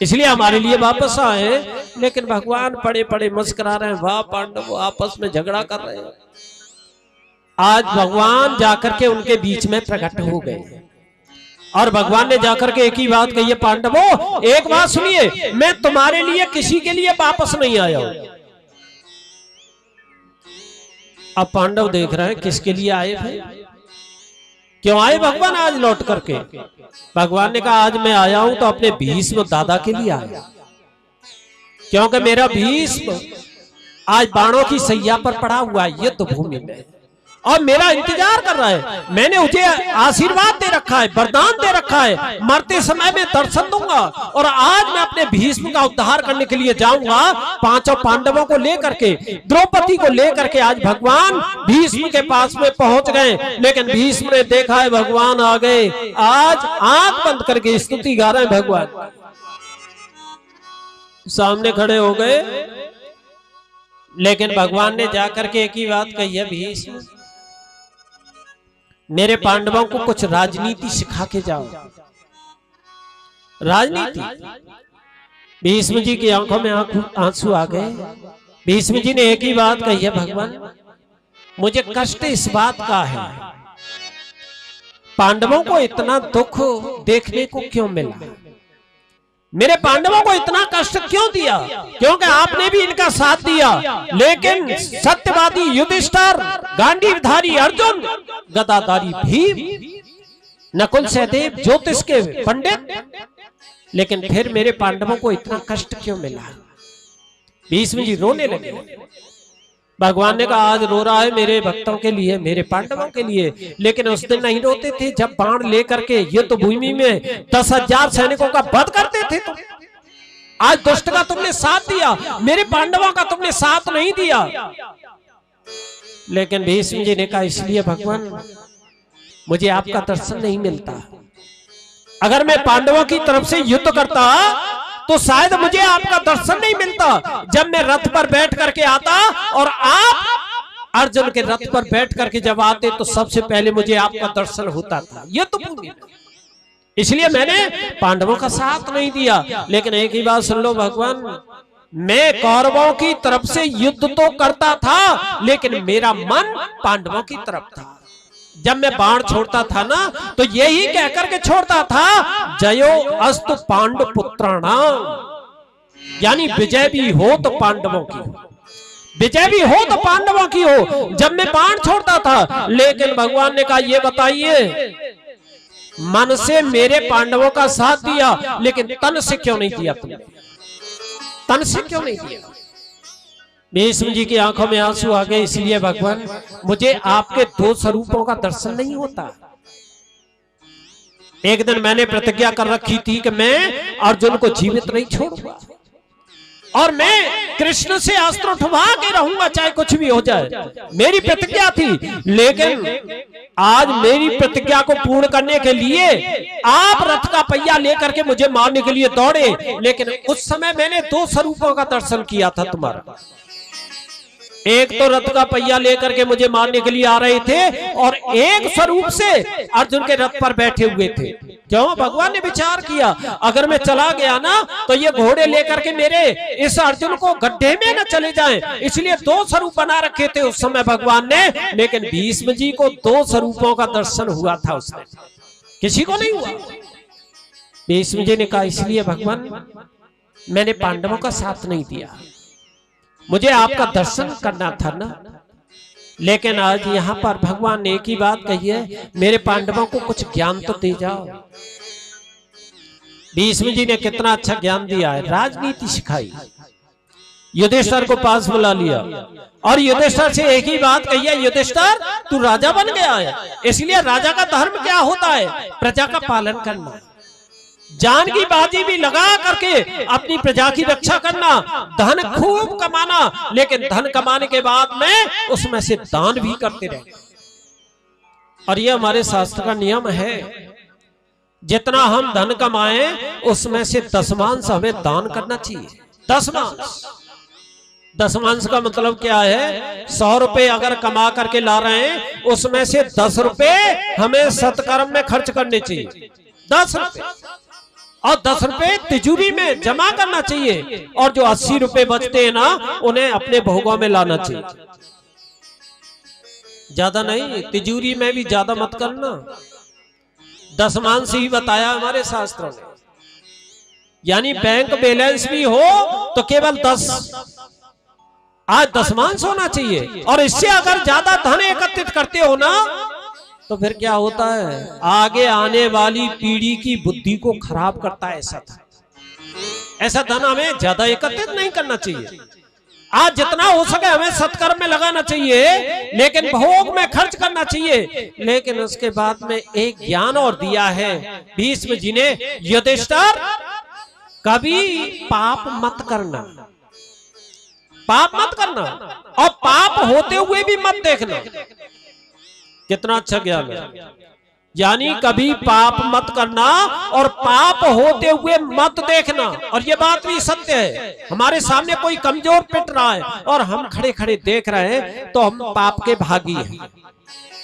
A: इसलिए हमारे लिए वापस आए। लेकिन भगवान पड़े पड़े मुस्कुरा रहे हैं, वाह पांडव आपस में झगड़ा कर रहे हैं। आज भगवान जाकर के उनके बीच में प्रकट हो गए और भगवान ने जाकर के एक ही बात कही है, पांडवों एक बात सुनिए, मैं तुम्हारे लिए किसी के लिए वापस नहीं आया हूं। अब पांडव देख रहे हैं किसके लिए आए थे, क्यों आए भगवान आज लौट करके। भगवान ने कहा आज मैं आया हूं तो अपने भीष्म दादा के लिए आया, क्योंकि मेरा भीष्म आज बाणों की सैया पर पड़ा हुआ है युद्ध भूमि में, और मेरा इंतजार कर रहा है। मैंने उसे आशीर्वाद दे रखा है, वरदान दे रखा है, मरते समय में दर्शन दूंगा। और आज मैं अपने भीष्म का उद्धार करने के लिए जाऊंगा, पांचों पांडवों को लेकर के, द्रौपदी को लेकर के। आज भगवान भीष्म के पास में पहुंच गए, लेकिन भीष्म ने देखा है भगवान आ गए। आज आंख बंद करके स्तुति गा रहे हैं, भगवान सामने खड़े हो गए। लेकिन भगवान ने जाकर के एक ही बात कही है, भीष्म मेरे पांडवों को कुछ राजनीति सिखा के जाओ। राजनीति? भीष्म जी की आंखों में आंसू आ गए। भीष्म जी ने एक ही बात कही है, भगवान मुझे कष्ट इस बात का है, पांडवों को इतना दुख देखने को क्यों मिला, मेरे पांडवों को इतना कष्ट क्यों दिया, क्योंकि आपने भी इनका साथ दिया। लेकिन सत्यवादी युधिष्ठिर, गांडीवधारी अर्जुन, गदाधारी भीम, नकुल सहदेव ज्योतिष के पंडित, लेकिन फिर मेरे पांडवों को इतना कष्ट क्यों मिला। भीष्म जी रोने लगे। भगवान ने कहा आज रो रहा है मेरे भक्तों के लिए, मेरे पांडवों के लिए, लेकिन उस दिन नहीं रोते थे जब बाण लेकर के युद्ध भूमि में 10,000 सैनिकों का वध करते थे तुम। आज दुष्ट का तुमने साथ दिया, मेरे पांडवों का तुमने साथ नहीं दिया। लेकिन भीष्म जी ने कहा इसलिए भगवान मुझे आपका दर्शन नहीं मिलता। अगर मैं पांडवों की तरफ से युद्ध करता तो शायद मुझे आपका दर्शन नहीं मिलता। जब मैं रथ पर बैठ करके आता और आप अर्जुन के रथ पर बैठ करके जब आते तो सबसे पहले मुझे आपका दर्शन होता था। ये तो इसलिए मैंने पांडवों का साथ नहीं दिया। लेकिन एक ही बात सुन लो भगवान, मैं कौरवों की तरफ से युद्ध तो करता था, लेकिन मेरा मन पांडवों की तरफ था। जब मैं बाण छोड़ता था ना तो यही कहकर के छोड़ता था, जयो अस्तु पांडु पुत्राणाम, यानी विजय भी हो तो पांडवों की हो, विजय भी हो तो पांडवों की हो। जब मैं बाण छोड़ता था, लेकिन भगवान ने कहा ये बताइए, मन से मेरे पांडवों का साथ दिया, लेकिन तन से क्यों नहीं दिया तुमने, तन से क्यों नहीं दिया। भीष्म जी की आंखों में आंसू आ गए। इसलिए भगवान मुझे आपके दो स्वरूपों का दर्शन नहीं होता। एक दिन मैंने प्रतिज्ञा कर रखी थी कि मैं अर्जुन को जीवित नहीं छोड़ूंगा, और मैं कृष्ण से अस्त्र उठवा के रहूंगा चाहे कुछ भी हो जाए, मेरी प्रतिज्ञा थी। लेकिन आज मेरी प्रतिज्ञा को पूर्ण करने के लिए आप रथ का पहिया लेकर के मुझे मारने के लिए दौड़े, लेकिन उस समय मैंने दो स्वरूपों का दर्शन किया था तुम्हारा। एक तो रथ का पहिया लेकर के मुझे मारने के लिए आ रहे थे और एक स्वरूप से अर्जुन के रथ पर बैठे हुए थे। क्यों? भगवान ने विचार किया अगर मैं चला गया ना तो ये घोड़े लेकर के मेरे इस अर्जुन को गड्ढे में न चले जाएं, इसलिए दो स्वरूप बना रखे थे उस समय भगवान ने। लेकिन भीष्म जी को दो स्वरूपों का दर्शन हुआ था, उसने किसी को नहीं हुआ। भीष्म जी ने कहा इसलिए भगवान मैंने पांडवों का साथ नहीं दिया, मुझे आपका दर्शन करना था ना। लेकिन आज यहां पर भगवान ने एक ही बात कही है, मेरे पांडवों को कुछ ज्ञान तो दे जाओ। भीष्म जी ने कितना अच्छा ज्ञान दिया है, राजनीति सिखाई, युधिष्ठिर को पास बुला लिया और युधिष्ठिर से एक ही बात कही है, युधिष्ठिर तू राजा बन गया है, इसलिए राजा का धर्म क्या होता है? प्रजा का पालन करना, जान की बाजी भी लगा करके अपनी प्रजा की रक्षा करना, धन खूब कमाना, लेकिन धन कमाने के बाद में उसमें से दान भी करते रहे। और ये हमारे शास्त्र का नियम है, जितना हम धन कमाएं उसमें से दशमांश हमें दान करना चाहिए। दशमांश, दशमांश का मतलब क्या है? 100 रुपए अगर कमा करके ला रहे हैं उसमें से 10 रुपए हमें सत्कर्म में खर्च करने चाहिए, 10 रुपए, और 10 रुपए तिजोरी में जमा करना चाहिए, और जो 80 रुपए बचते हैं ना उन्हें अपने भोगों में लाना चाहिए। ज्यादा नहीं, तिजोरी में भी ज्यादा मत करना, दशमांश ही बताया हमारे शास्त्रों ने। यानी बैंक बैलेंस भी हो तो केवल 10, आज दशमांश होना चाहिए। और इससे अगर ज्यादा धन एकत्रित करते हो ना तो फिर क्या होता है? आगे आने वाली पीढ़ी की बुद्धि को खराब करता है ऐसा धन हमें ज्यादा एकत्रित नहीं करना चाहिए। आज जितना हो सके हमें सत्कर्म में लगाना चाहिए, लेकिन भोग में खर्च करना चाहिए। लेकिन उसके बाद में एक ज्ञान और दिया है भीष्म जी ने, युधिष्ठिर कभी पाप मत करना, पाप मत करना, और पाप होते हुए भी मत देखना। कितना अच्छा ज्ञान है, यानी कभी पाप मत करना और पाप होते हुए मत देखना। और ये बात भी सत्य है, हमारे सामने कोई कमजोर पिट रहा है और हम खड़े खड़े देख रहे हैं तो हम पाप के भागी हैं,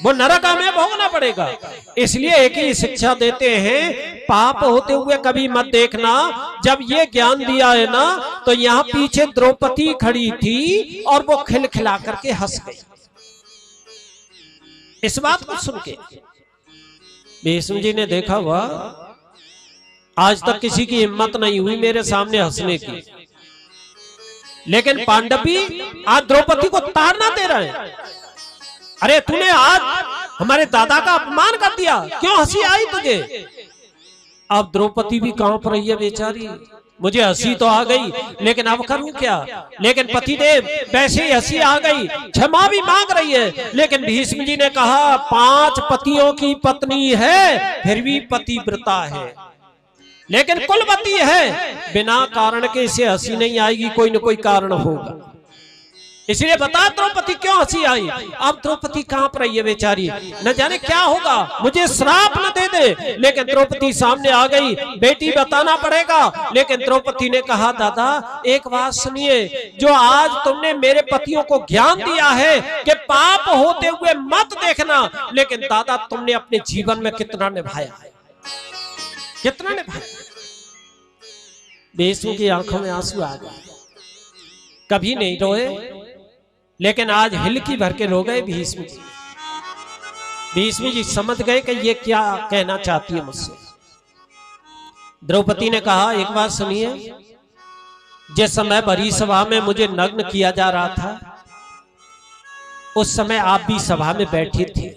A: वो नरक हमें भोगना पड़ेगा। इसलिए एक ही शिक्षा देते हैं, पाप होते हुए कभी मत देखना। जब ये ज्ञान दिया है ना तो यहाँ पीछे द्रौपदी खड़ी थी और वो खिलखिला करके हंस गई। इस बात को सुन के भीष्म जी ने देखा हुआ आज तक किसी की हिम्मत नहीं हुई मेरे सामने हंसने की, लेकिन पांडव भी आज द्रौपदी को ताड़ना दे रहे हैं। अरे तूने आज हमारे दादा का अपमान कर दिया, क्यों हंसी आई तुझे? अब द्रौपदी भी कांप रही है बेचारी, मुझे हंसी तो आ गई लेकिन अब करूं क्या? लेकिन पतिदेव वैसे ही हंसी आ गई, क्षमा भी मांग रही है। लेकिन भीष्म जी ने कहा 5 पतियों की पत्नी है फिर भी पतिव्रता है, लेकिन कुलवती है, बिना कारण के इसे हंसी नहीं आएगी, कोई न कोई कारण होगा। इसलिए बता द्रौपदी क्यों हंसी आई? अब द्रौपदी कांप रही है बेचारी, न जाने क्या होगा, मुझे श्राप न दे दे। लेकिन द्रौपदी सामने आ गई, बेटी बताना पड़ेगा। लेकिन द्रौपदी ने कहा दादा एक बात सुनिए, जो आज तुमने मेरे पतियों को ज्ञान दिया है कि पाप होते हुए मत देखना, लेकिन दादा तुमने अपने जीवन में कितना निभाया है, कितना निभाया। भीष्म की आंखों में आंसू आ गए, कभी नहीं रोए लेकिन आज हिलकी भर के रो गए भीष्म जी। भीष्म जी समझ गए कि ये क्या कहना चाहती है मुझसे। द्रौपदी ने कहा एक बात सुनिए, जिस समय भरी सभा में मुझे नग्न किया जा रहा था उस समय आप भी सभा में बैठी थी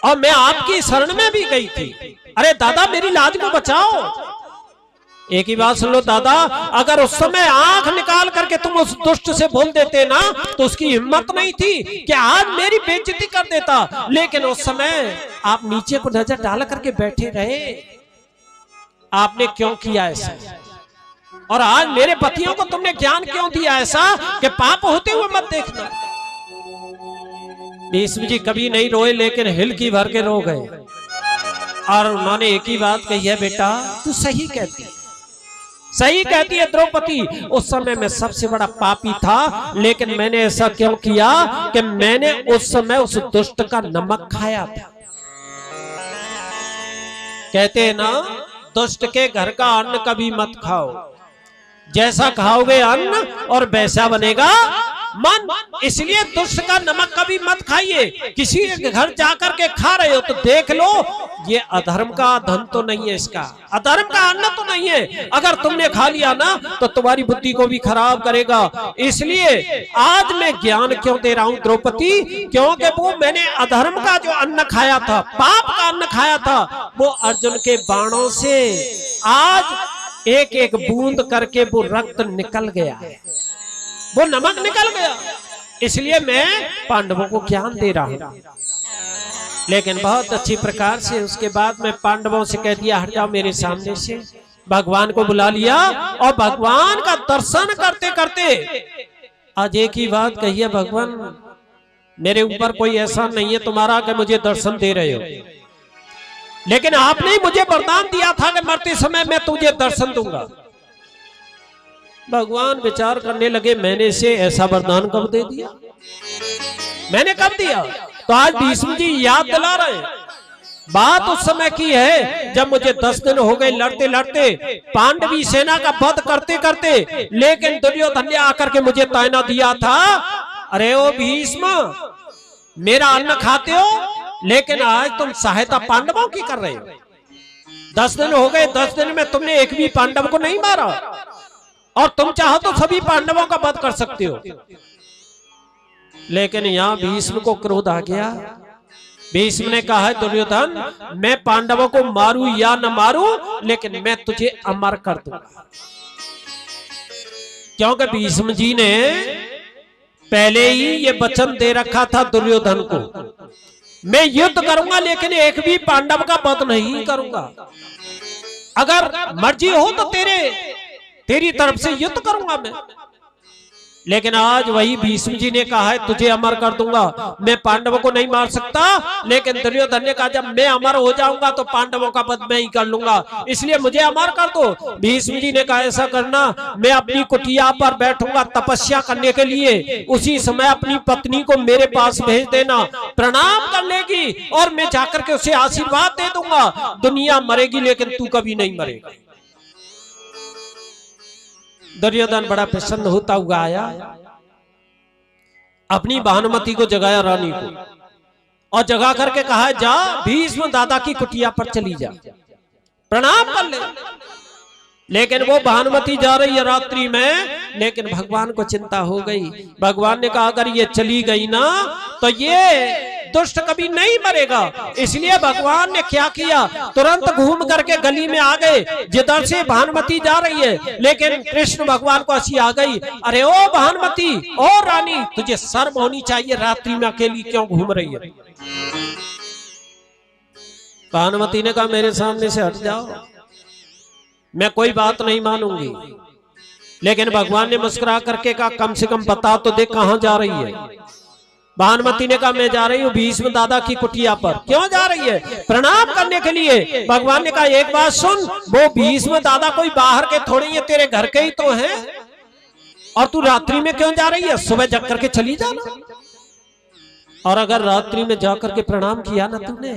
A: और मैं आपकी शरण में भी गई थी। अरे दादा मेरी लाज को बचाओ। एक ही बात सुन लो दादा, अगर उस समय आंख निकाल करके तुम उस दुष्ट से बोल देते ना तो उसकी हिम्मत नहीं थी कि आज मेरी बेइज्जती कर देता। लेकिन उस समय आप नीचे को नजर डाल करके बैठे रहे, आपने क्यों किया ऐसा? और आज मेरे पतियों को तुमने ज्ञान क्यों दिया ऐसा कि पाप होते हुए मत देखना। भीष्म जी कभी नहीं रोए, लेकिन हिलकी भर के रो गए और उन्होंने एक ही बात कही है, बेटा तू सही कहती है द्रौपदी। उस समय मैं सबसे बड़ा पापी था, लेकिन मैंने ऐसा क्यों किया कि मैंने उस समय उस दुष्ट का नमक खाया था। कहते हैं ना, दुष्ट के घर का अन्न कभी मत खाओ, जैसा खाओगे अन्न और वैसा बनेगा मन। इसलिए दुष्ट का नमक कभी मत खाइए। किसी के घर जाकर के खा रहे हो तो देख लो ये अधर्म का धन तो नहीं है, इसका अधर्म का अन्न तो नहीं है। अगर तुमने खा लिया ना तो तुम्हारी बुद्धि को भी खराब करेगा। इसलिए आज मैं ज्ञान क्यों दे रहा हूं द्रौपदी, क्योंकि वो मैंने अधर्म का जो अन्न खाया था, पाप का अन्न खाया था, वो अर्जुन के बाणों से आज एक एक बूंद करके वो रक्त निकल गया है, वो नमक निकल गया। इसलिए मैं पांडवों को ज्ञान दे रहा हूं। लेकिन बहुत अच्छी प्रकार से उसके बाद मैं पांडवों से कह दिया, हट जाओ मेरे सामने से। भगवान को बुला लिया और भगवान का दर्शन करते करते आज एक ही बात कही है, भगवान मेरे ऊपर कोई ऐसा नहीं है तुम्हारा कि मुझे दर्शन दे रहे हो, लेकिन आपने मुझे वरदान दिया था कि मरते समय मैं तुझे दर्शन दूंगा। भगवान विचार करने लगे, मैंने इसे ऐसा वरदान कब दे दिया, मैंने कब दिया। तो आज भीष्म जी याद दिला रहे हैं, बात उस समय की है जब मुझे 10 दिन हो गए लड़ते लड़ते, पांडवी सेना का वध करते करते, लेकिन दुर्योधन ने आकर के मुझे ताना दिया था, अरे ओ भीष्म मेरा अन्न खाते हो, लेकिन आज तुम सहायता पांडवों की कर रहे हो। 10 दिन हो गए, 10 दिन में तुमने एक भी पांडव को नहीं मारा, और तुम चाहो तो सभी पांडवों का वध कर सकते हो। लेकिन यहां भीष्म को क्रोध आ गया। भीष्म ने कहा है, दुर्योधन मैं पांडवों को मारूं या न मारूं, लेकिन मैं तुझे अमर कर दूंगा। क्योंकि भीष्म जी ने पहले ही ये वचन दे रखा था दुर्योधन को, मैं युद्ध करूंगा लेकिन एक भी पांडव का वध नहीं करूंगा। अगर मर्जी हो तो तेरी तरफ से युद्ध करूंगा मैं। लेकिन आज वही भीष्म जी ने कहा है, तुझे अमर कर दूंगा। मैं पांडवों को नहीं मार सकता, लेकिन दुर्योधन ने कहा जब मैं अमर हो जाऊंगा तो पांडवों का वध मैं ही कर लूंगा, इसलिए मुझे अमर कर दो। भीष्म जी ने कहा ऐसा करना, मैं अपनी कुटिया पर बैठूंगा तपस्या करने के लिए, उसी समय अपनी पत्नी को मेरे पास भेज देना, प्रणाम कर लेगी और मैं जाकर के उसे आशीर्वाद दे दूंगा। दुनिया मरेगी लेकिन तू कभी नहीं मरेगा। दुर्योधन बड़ा प्रसन्न होता हुआ आया, अपनी भानुमति को जगाया, रानी को, और जगा करके कहा जा भीष्म दादा की कुटिया पर चली जा, प्रणाम कर ले। लेकिन वो भानुमति जा रही है रात्रि में, लेकिन भगवान को चिंता हो गई। भगवान ने कहा अगर ये चली गई ना तो ये दुष्ट कभी नहीं मरेगा। इसलिए भगवान ने क्या किया, तुरंत घूम करके गली में आ गए जिधर से भानुमति जा रही है। लेकिन कृष्ण भगवान को हंसी आ गई, अरे ओ भानुमति, ओ रानी, तुझे शर्म होनी चाहिए, रात्रि में अकेली क्यों घूम रही है। भानुमति ने कहा मेरे सामने से हट जाओ, मैं कोई बात नहीं मानूंगी। लेकिन भगवान ने मुस्कुरा करके कहा कम से कम बता तो दे कहां जा रही है। भानुमति ने कहा मैं जा रही हूँ भीष्म दादा की कुटिया पर। क्यों जा रही है? प्रणाम करने के लिए। भगवान ने कहा एक बात सुन, वो भीष्म दादा कोई बाहर के थोड़ी है, तेरे घर के ही तो हैं, और तू रात्रि में क्यों जा रही है, सुबह जग करके चली जाना। और अगर रात्रि में जाकर के प्रणाम किया ना तुमने,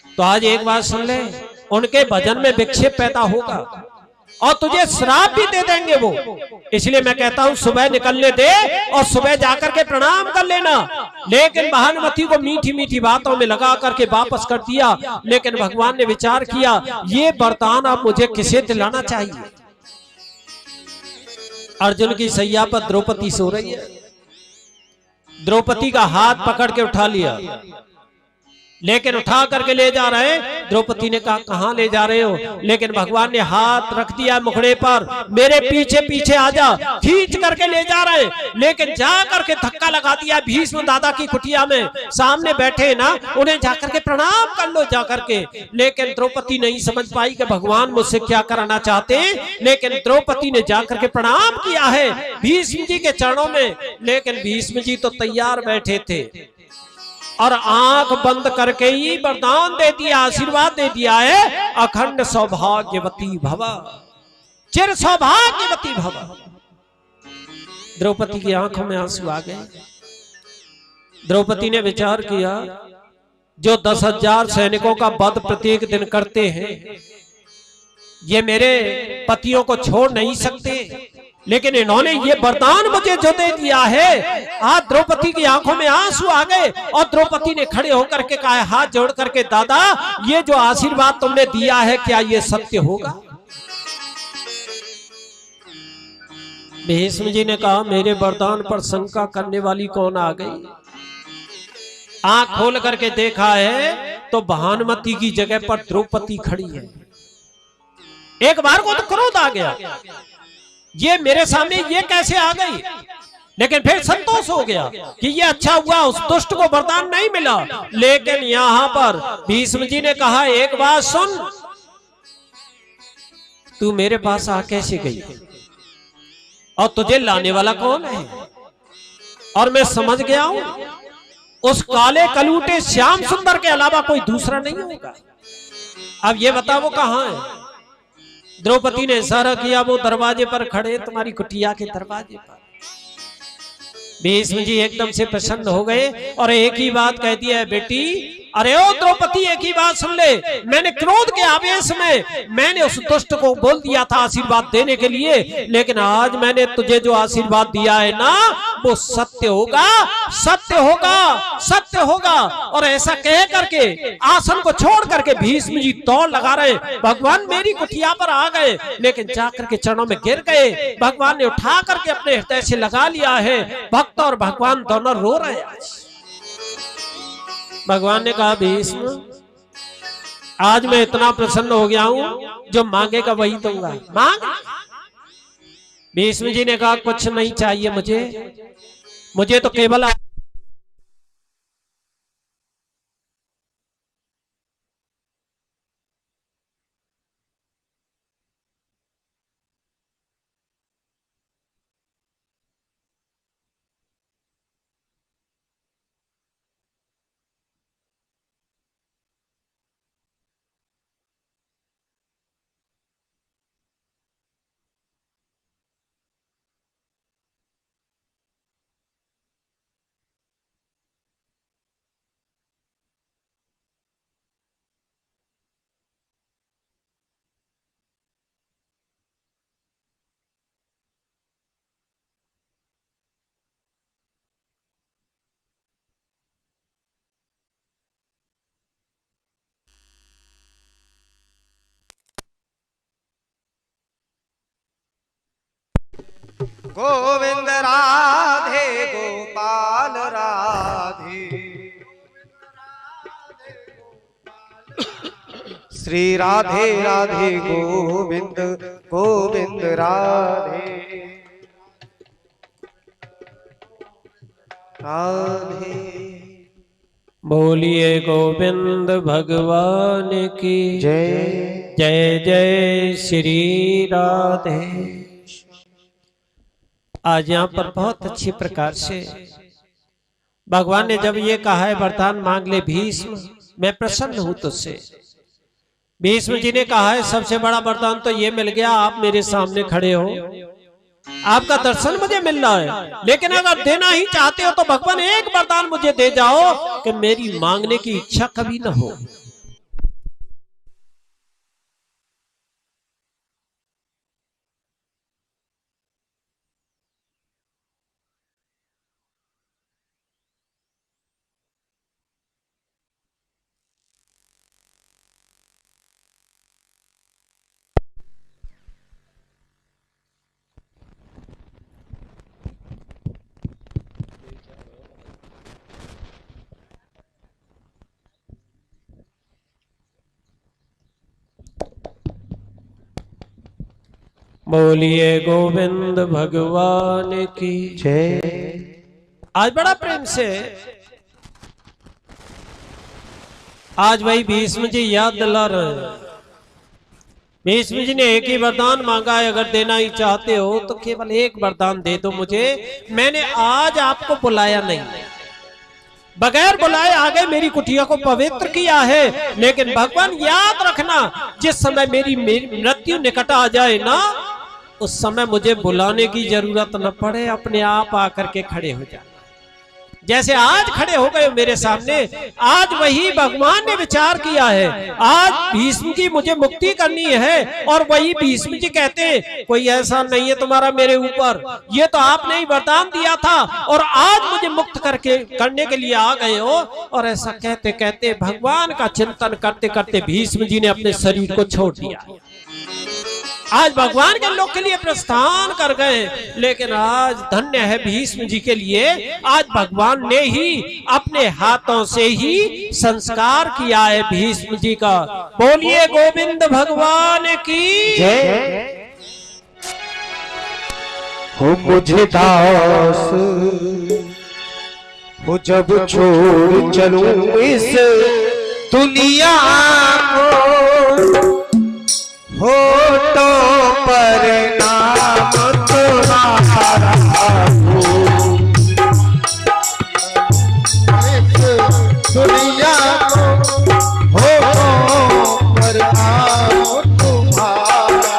A: तो आज एक बात सुन ले, उनके भजन में विक्षेप पैदा होगा और तुझे श्राप भी दे देंगे वो। इसलिए मैं कहता हूं सुबह निकलने दे और सुबह जाकर के प्रणाम कर लेना। लेकिन भानुमति को मीठी मीठी बातों में लगा करके वापस कर दिया। लेकिन भगवान ने विचार किया ये वरदान अब मुझे किसे दिलाना चाहिए। अर्जुन की सैया पर द्रौपदी सो रही है, द्रौपदी का हाथ पकड़ के उठा लिया, लेकिन उठा करके ले जा रहे द्रौपदी ने कहा कहां ले जा रहे हो, लेकिन भगवान ने हाथ रख दिया मुखड़े पर, मेरे पीछे पीछे आ जा, खींच करके ले जा रहे, लेकिन जा करके धक्का लगा दिया भीष्म दादा की कुटिया में, सामने बैठे ना, उन्हें जाकर के प्रणाम कर लो जाकर के। लेकिन द्रौपदी नहीं समझ पाई कि भगवान मुझसे क्या कराना चाहते, लेकिन द्रौपदी ने जाकर के प्रणाम किया है भीष्म जी के चरणों में। लेकिन भीष्म जी तो तैयार बैठे थे और आंख बंद करके ही वरदान दे दिया, आशीर्वाद दे दिया है, अखंड सौभाग्यवती भव, चिर सौभाग्यवती भव। द्रौपदी की आंखों में आंसू आ गए। द्रौपदी ने विचार किया, जो 10,000 सैनिकों का वध प्रत्येक दिन करते हैं, ये मेरे पतियों को छोड़ नहीं सकते, लेकिन इन्होंने ये वरदान मुझे जो दे दिया है। आज द्रौपदी की आंखों में आंसू आ गए और द्रौपदी ने खड़े होकर के कहा, हाथ जोड़ करके, दादा ये जो आशीर्वाद तुमने दिया है क्या ये सत्य होगा? भीष्म जी ने कहा, मेरे वरदान पर शंका करने वाली कौन आ गई? आंख खोल करके देखा है तो भानुमति की जगह पर द्रौपदी खड़ी है। एक बार को तो क्रोध आ गया, ये मेरे सामने ये कैसे आ गई, लेकिन फिर संतोष हो गया कि ये अच्छा हुआ उस दुष्ट को वरदान नहीं मिला। लेकिन यहां पर भीष्म जी ने कहा, एक बात सुन, तू मेरे पास आ कैसे गई और तुझे लाने वाला कौन है? और मैं समझ गया हूं उस काले कलूटे श्याम सुंदर के अलावा कोई दूसरा नहीं होगा। अब ये बता वो कहां है? द्रौपदी ने इशारा किया, वो दरवाजे पर खड़े, तुम्हारी कुटिया के दरवाजे पर। भीष्म जी एकदम से प्रसन्न हो गए और एक ही बात कह दिया है, बेटी, अरे ओ द्रौपदी एक ही बात सुन ले, मैंने क्रोध के आवेश में मैंने उस दुष्ट को बोल दिया था आशीर्वाद देने के लिए, लेकिन आज मैंने तुझे जो आशीर्वाद दिया है ना वो सत्य होगा, सत्य होगा, सत्य होगा। और ऐसा कह करके आसन को छोड़ करके भीष्म जी दौड़ लगा रहे, भगवान मेरी कुटिया पर आ गए, लेकिन जाकर के चरणों में गिर गए। भगवान ने उठा करके अपने हृदय से लगा लिया है। भक्त और भगवान दोनों रो रहे हैं। भगवान ने कहा, भीष्म आज मैं इतना प्रसन्न हो गया हूं, जो मांगेगा वही दूंगा, मांग। भीष्म जी ने कहा, कुछ नहीं चाहिए मुझे तो केवल
B: गोविंद राधे गोपाल राधे, श्री राधे राधे गोविंद गोविंद राधे राधे।
A: बोलिए गोविंद भगवान की
B: जय।
A: जय जय श्री राधे। आज यहाँ पर बहुत अच्छी प्रकार से भगवान ने जब ये कहा है वरदान मांग ले भीष्म, मैं प्रसन्न हूं तुझसे। भीष्म जी ने कहा है सबसे बड़ा वरदान तो ये मिल गया, आप मेरे सामने खड़े हो, आपका दर्शन मुझे मिल रहा है, लेकिन अगर देना ही चाहते हो तो भगवान एक वरदान मुझे दे जाओ कि मेरी मांगने की इच्छा कभी ना हो। बोलिए गोविंद भगवान की
B: जय।
A: आज बड़ा प्रेम से आज वही भीष्म जी याद दिला रहे हैं। भीष्म जी ने एक ही वरदान मांगा है, अगर देना ही चाहते हो तो केवल एक वरदान दे दो मुझे। मैंने आज आपको बुलाया नहीं, बगैर बुलाए आ गए, मेरी कुटिया को पवित्र किया है। लेकिन भगवान याद रखना, जिस समय मेरी मृत्यु निकट आ जाए ना, उस समय मुझे बुलाने की जरूरत न पड़े, अपने आप आकर के खड़े हो जाए। जैसे आज खड़े हो गए मेरे सामने, आज वही भगवान ने विचार किया है। आज भीष्म की मुझे मुक्ति करनी है, और वही भीष्म जी कहते हैं कोई ऐसा नहीं है तुम्हारा मेरे ऊपर, ये तो आपने ही वरदान दिया था और आज मुझे मुक्त करने के लिए आ गए हो। और ऐसा कहते कहते भगवान का चिंतन करते करते भीष्म जी ने अपने शरीर को छोड़ दिया। आज भगवान के लोक के लिए प्रस्थान कर गए। लेकिन आज धन्य है भीष्म जी के लिए, आज भगवान ने ही अपने हाथों से ही संस्कार किया है भीष्म जी का। बोलिए गोविंद भगवान की
B: जय। हो मुझे दास हो जब छोड़ चलूं इस दुनिया को, होठों पर नाम तुम्हारा हो, दुनिया को होठों पर नाम तुम्हारा,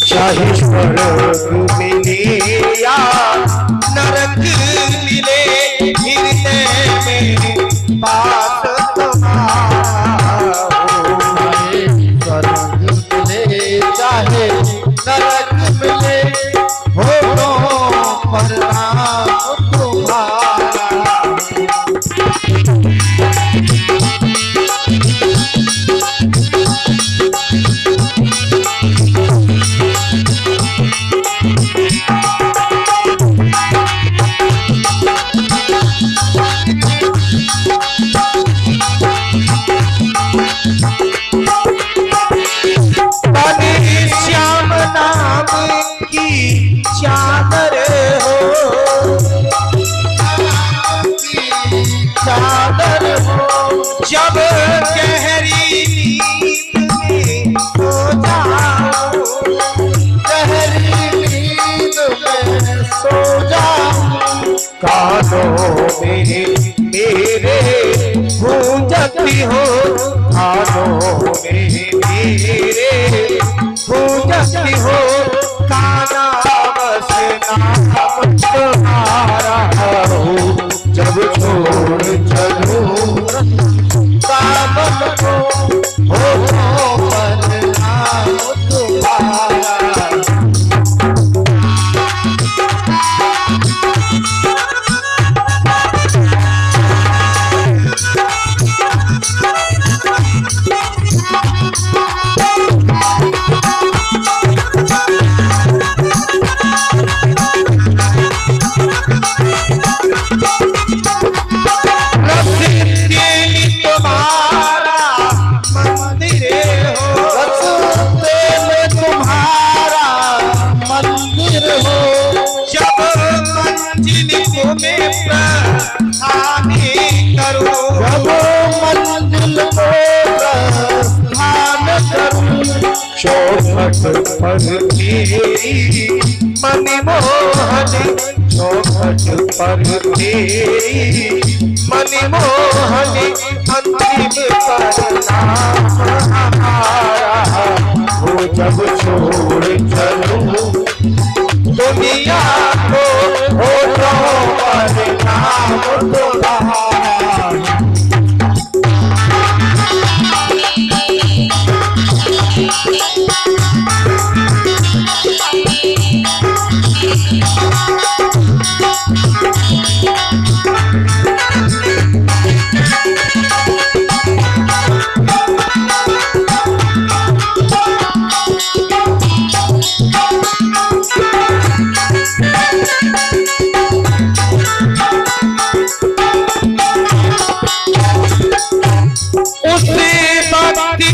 B: चाहे स्वर्ग मिले या नरक मिले, हृदय में बात चाहे नरक मिले, होठों पर नाम तुम्हारा। श्याम नाम की चादर हो, चादर हो, जब गहरी नींद में सो जाओ, गहरी नींद में सो जाओ, कानों में मेरे गूंजती हो, कानों में मेरे गूंजती हो, काना बस नाम तुम्हारा हो, जब छोड़ चलूं दामन को, होठों पर नाम तुम्हारा। चौखट पर तेरी मनमोहन, चौखट पर तेरी मनमोहन, अंतिम परिणाम हमारा हो, जब छोड़ चलूं दुनिया को, होठों पर नाम तुम्हारा।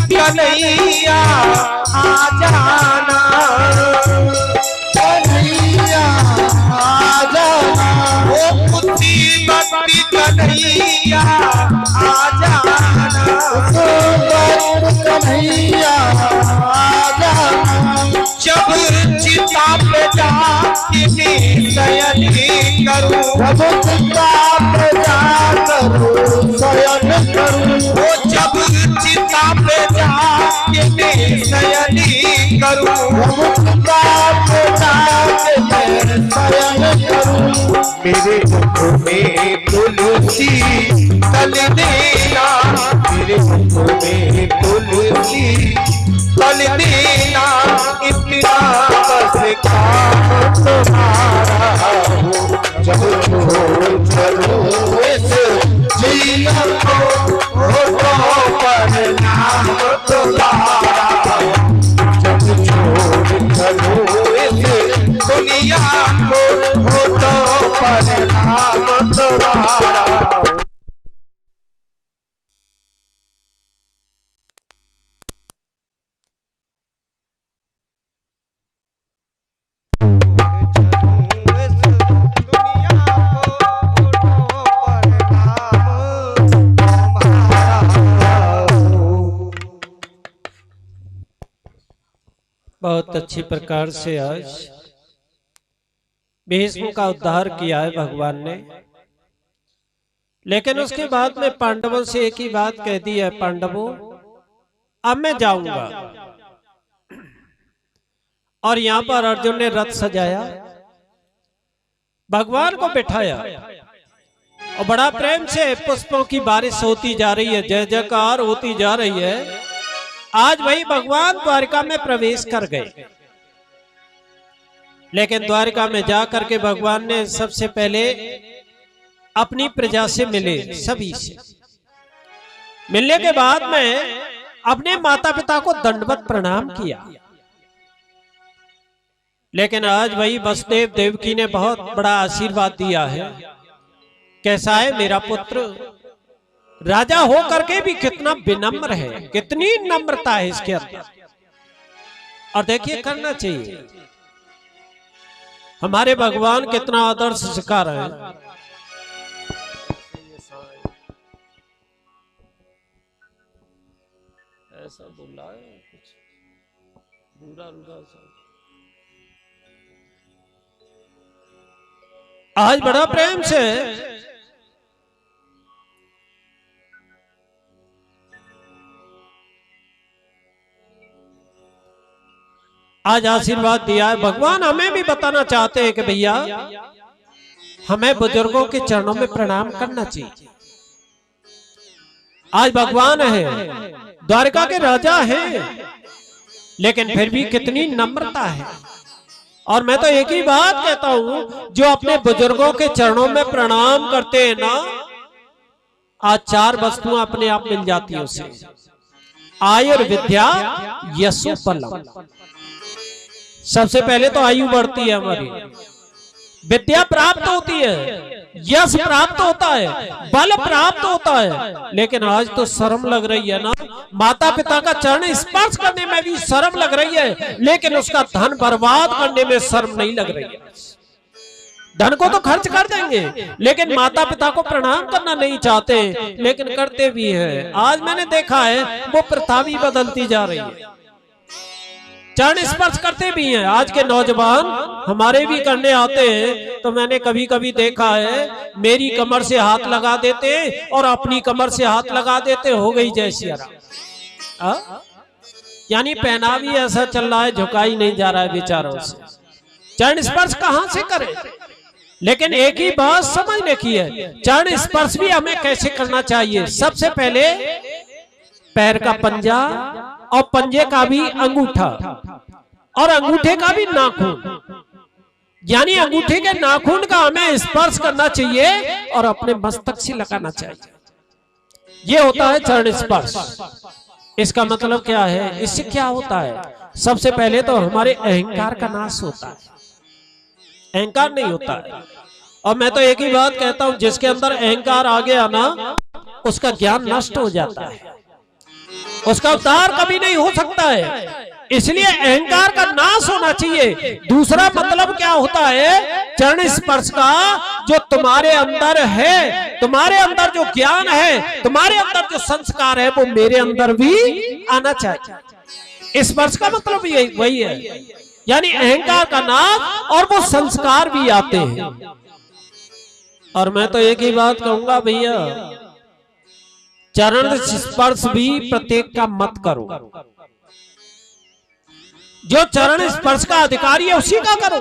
B: कन्हैया आ जाना, कन्हैया आ जाना,
C: कन्हैया आ जाना।
B: जब चिता पे जाके शयन करूं,
C: जब चिता पे जाकर शयन करूं,
B: वो जब चिता पे जाके शयन करूं,
C: जब चिता पे जाके मैं शयन करूं।
B: मेरे मुख में तुलसी तल देना, मेरे मुख में तुलसी तल देना, इतना बस काम तुम्हारा हो। जब छोड़ चलो इस जीवन को, होठों पर नाम तुम्हारा हो। जब छोड़ चलो इस दुनिया को, होठों पर नाम तुम्हारा हो।
A: बहुत अच्छी प्रकार से आज भीष्म का उद्धार किया है भगवान ने। लेकिन उसके बाद में पांडवों से एक ही बात कह दी है, पांडवों अब मैं जाऊंगा। और यहां पर अर्जुन ने रथ सजाया, भगवान को बिठाया और बड़ा प्रेम से पुष्पों की बारिश होती जा रही है, जय जयकार होती जा रही है। आज वही भगवान द्वारिका में प्रवेश कर गए। लेकिन द्वारिका में जाकर के भगवान ने सबसे पहले अपनी प्रजा से मिले, सभी से मिलने के बाद में अपने माता पिता को दंडवत प्रणाम किया। लेकिन आज वही वसुदेव देवकी ने बहुत बड़ा आशीर्वाद दिया है। कैसा है मेरा पुत्र, राजा हो करके भी कितना विनम्र है, कितनी नम्रता है इसके अंदर। और देखिए करना चाहिए, हमारे भगवान कितना आदर्श सिखा रहे हैं। ऐसा बोला है कुछ बुरा रुरा सा। आज बड़ा प्रेम से आज आशीर्वाद दिया है। भगवान हमें भी बताना चाहते हैं कि भैया हमें बुजुर्गों के चरणों में प्रणाम करना चाहिए। आज भगवान है, द्वारका के राजा हैं, लेकिन फिर भी कितनी नम्रता है। और मैं तो एक ही बात कहता हूं, जो अपने बुजुर्गों के चरणों में प्रणाम करते हैं ना, आज 4 वस्तुएं अपने आप मिल जाती हैं उसे। आयुर्विद्या यशो बलम, सबसे पहले तो आयु बढ़ती है हमारी, विद्या प्राप्त होती है, यश प्राप्त होता है, बल प्राप्त होता है। लेकिन आज तो शर्म लग रही है ना, माता पिता का चरण स्पर्श करने में भी शर्म लग रही है, लेकिन उसका धन बर्बाद करने में शर्म नहीं लग रही है। धन को तो खर्च कर देंगे, लेकिन माता पिता को प्रणाम करना नहीं चाहते, लेकिन करते भी हैं। आज मैंने देखा है वो प्रथा भी बदलती जा रही है, चरण स्पर्श करते भी हैं। आज के नौजवान हमारे भी करने आते हैं, तो मैंने कभी कभी देखा है मेरी कमर से हाथ लगा देते और अपनी कमर से हाथ लगा देते, हो गई जय सिया राम। यानी पहना भी ऐसा चल रहा है, झुकाई नहीं जा रहा है बेचारों से। चरण स्पर्श कहां से करें? लेकिन एक ही बात समझने की है, चरण स्पर्श भी हमें कैसे करना चाहिए। सबसे पहले पैर का पंजा और पंजे का भी अंगूठा और अंगूठे का भी नाखून, यानी अंगूठे के नाखून का हमें स्पर्श करना चाहिए और अपने मस्तक से लगाना चाहिए। यह होता है चरण स्पर्श। इसका मतलब क्या है? इससे क्या होता है? सबसे पहले तो हमारे अहंकार का नाश होता है, अहंकार नहीं होता है। और मैं तो एक ही बात कहता हूं, जिसके अंदर अहंकार आ गया ना, उसका ज्ञान नष्ट हो जाता है, उसका उद्धार कभी नहीं हो सकता है। इसलिए अहंकार का नाश होना चाहिए। दूसरा मतलब क्या होता है चरण स्पर्श का जो तुम्हारे अंदर है, तुम्हारे अंदर जो ज्ञान है, तुम्हारे अंदर जो संस्कार है, वो मेरे अंदर भी आना चाहिए। स्पर्श का मतलब यही वही है, यानी अहंकार का नाश और वो संस्कार भी आते हैं। और मैं तो एक ही बात कहूंगा भैया, चरण स्पर्श भी प्रत्येक का मत करो। जो चरण स्पर्श का अधिकारी है उसी का करो।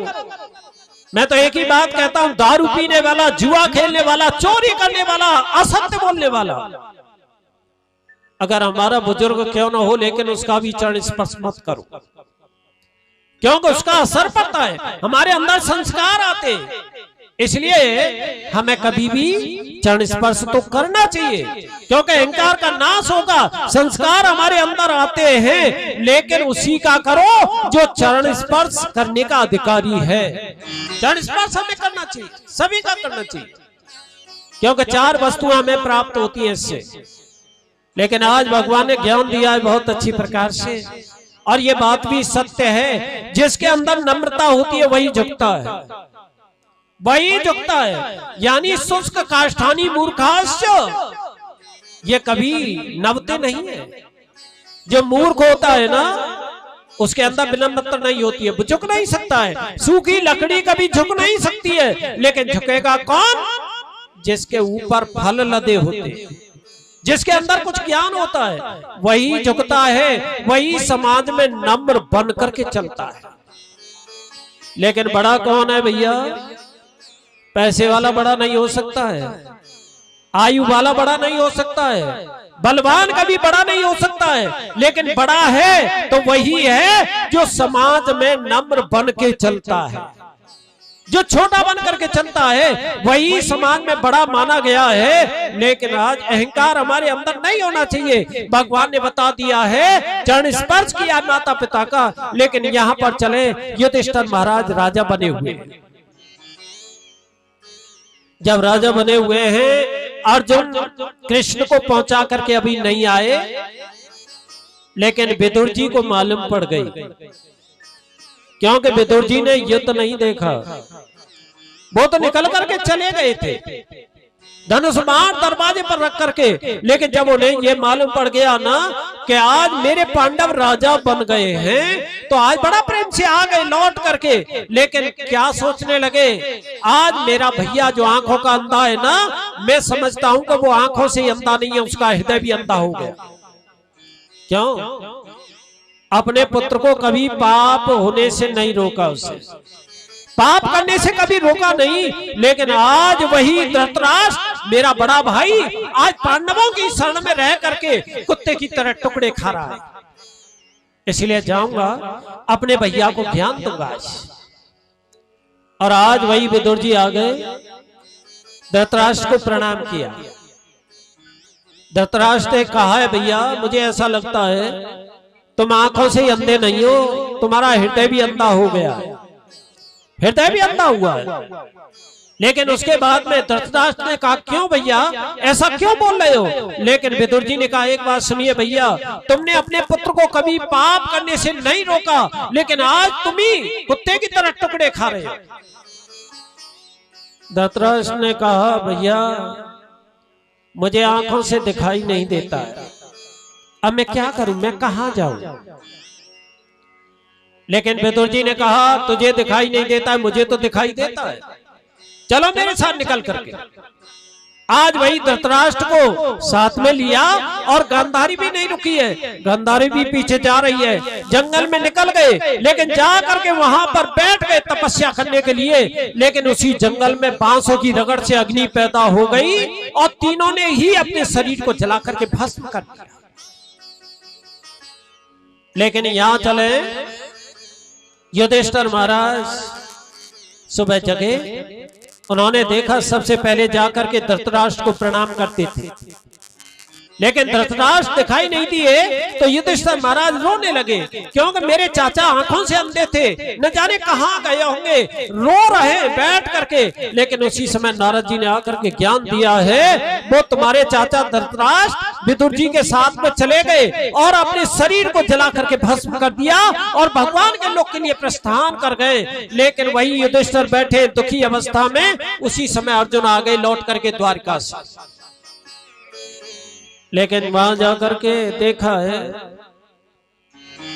A: मैं तो एक ही बात कहता हूं, दारू पीने वाला, जुआ खेलने वाला, चोरी करने वाला, असत्य बोलने वाला, अगर हमारा बुजुर्ग क्यों ना हो, लेकिन उसका भी चरण स्पर्श मत करो, क्योंकि उसका असर पड़ता है, हमारे अंदर संस्कार आते हैं। इसलिए हमें कभी भी चरण स्पर्श तो करना चाहिए, क्योंकि अहंकार का नाश होगा, संस्कार हमारे अंदर आते हैं, लेकिन उसी का करो जो चरण स्पर्श करने का अधिकारी है। चरण स्पर्श हमें करना चाहिए, सभी का करना चाहिए, क्योंकि 4 वस्तुएं हमें प्राप्त होती हैं इससे। लेकिन आज भगवान ने ज्ञान दिया है बहुत अच्छी प्रकार से, और ये बात भी सत्य है, जिसके अंदर नम्रता होती है वही झुकता है, वही झुकता है। यानी शुष्क काष्ठानी मूर्खाश्च, ये कभी नवते नहीं है। जो मूर्ख होता है ना, उसके अंदर विनम्रता नहीं होती है, वो झुक नहीं सकता है। सूखी लकड़ी कभी झुक नहीं सकती है, लेकिन झुकेगा कौन? जिसके ऊपर फल लदे होते, जिसके अंदर कुछ ज्ञान होता है, वही झुकता है, वही समाज में नम्र बन करके चलता है। लेकिन बड़ा कौन है भैया? पैसे वाला बड़ा नहीं हो सकता है, आयु वाला बड़ा नहीं हो सकता है, बलवान कभी बड़ा नहीं हो सकता है, लेकिन बड़ा है तो वही है जो समाज में नम्र बन के चलता है। जो छोटा बन करके चलता है वही समाज में बड़ा माना गया है। लेकिन आज अहंकार हमारे अंदर नहीं होना चाहिए। भगवान ने बता दिया है, चरण स्पर्श किया माता पिता का, लेकिन यहाँ पर चले युधिष्ठिर महाराज राजा बने हुए। जब राजा बने हुए हैं, अर्जुन कृष्ण को पहुंचा करके अभी नहीं आए, लेकिन विदुर जी को मालूम पड़ गई, क्योंकि विदुर जी ने युद्ध नहीं देखा, वो तो निकल करके चले गए थे धनुष बाण दरवाजे पर रख करके। लेकिन जब उन्हें ये मालूम पड़ गया ना कि आज मेरे पांडव राजा बन गए हैं, तो आज बड़ा प्रेम से आ गए लौट करके। लेकिन क्या सोचने लगे, आज मेरा भैया जो आंखों का अंधा है ना, मैं समझता हूं कि वो आंखों से अंधा नहीं है, उसका हृदय भी अंधा हो गया। क्यों? अपने पुत्र को कभी पाप होने से नहीं रोका, उसे पाप करने से कभी रोका नहीं। लेकिन आज वही धृतराष्ट्र मेरा बड़ा भाई आज पांडवों की शरण में रह करके कुत्ते की तरह टुकड़े खा रहा है। इसलिए जाऊंगा, अपने भैया को ज्ञान दूंगा आज। और आज वही विदुर जी आ गए, धृतराष्ट्र को प्रणाम किया। धृतराष्ट्र ने कहा है, भैया मुझे ऐसा लगता है तुम आंखों से अंधे नहीं हो, तुम्हारा हृदय भी अंधा हो गया है, हृदय भी अंधा हुआ है। लेकिन उसके बाद में धृतराष्ट्र ने कहा, क्यों भैया ऐसा क्यों बोल रहे हो? लेकिन विदुर जी ने कहा, एक बात सुनिए भैया, तुमने अपने पुत्र को कभी पाप करने से नहीं रोका, लेकिन आज तुम ही कुत्ते की तरह टुकड़े खा रहे हो। धृतराष्ट्र ने कहा, भैया मुझे आंखों से दिखाई नहीं देता है, अब मैं क्या करूं, मैं कहां जाऊं? लेकिन विदुर जी ने कहा, तुझे दिखाई नहीं देता है, मुझे तो दिखाई देता है, चलो मेरे साथ निकल करके। आज वही धृतराष्ट्र को साथ में लिया, और गांधारी भी नहीं रुकी है, गांधारी भी पीछे जा रही है। जंगल में निकल गए, लेकिन जा करके वहां पर बैठ गए तपस्या करने के लिए। लेकिन उसी जंगल में बांसों की रगड़ से अग्नि पैदा हो गई, और तीनों ने ही अपने शरीर को जला करके भस्म कर दिया। लेकिन यहां चले, युधिष्ठिर महाराज सुबह जगे, उन्होंने देखा, सबसे पहले जाकर के धृतराष्ट्र को प्रणाम करते थे। लेकिन धृतराष्ट्र दिखाई नहीं दिए तो युधिष्ठिर महाराज रोने लगे, क्योंकि मेरे चाचा आंखों से अंधे थे, न जाने कहां गए होंगे, रो रहे बैठ करके। लेकिन उसी समय नारद जी ने आकर के ज्ञान दिया है, वो तुम्हारे चाचा धृतराष्ट्र विदुर जी के साथ में चले गए और अपने शरीर को जला करके भस्म कर दिया और भगवान के लोक के लिए प्रस्थान कर गए। लेकिन वही युधिष्ठिर बैठे दुखी अवस्था में, उसी समय अर्जुन आ गए लौट करके द्वारका से। लेकिन वहां जाकर के देखा है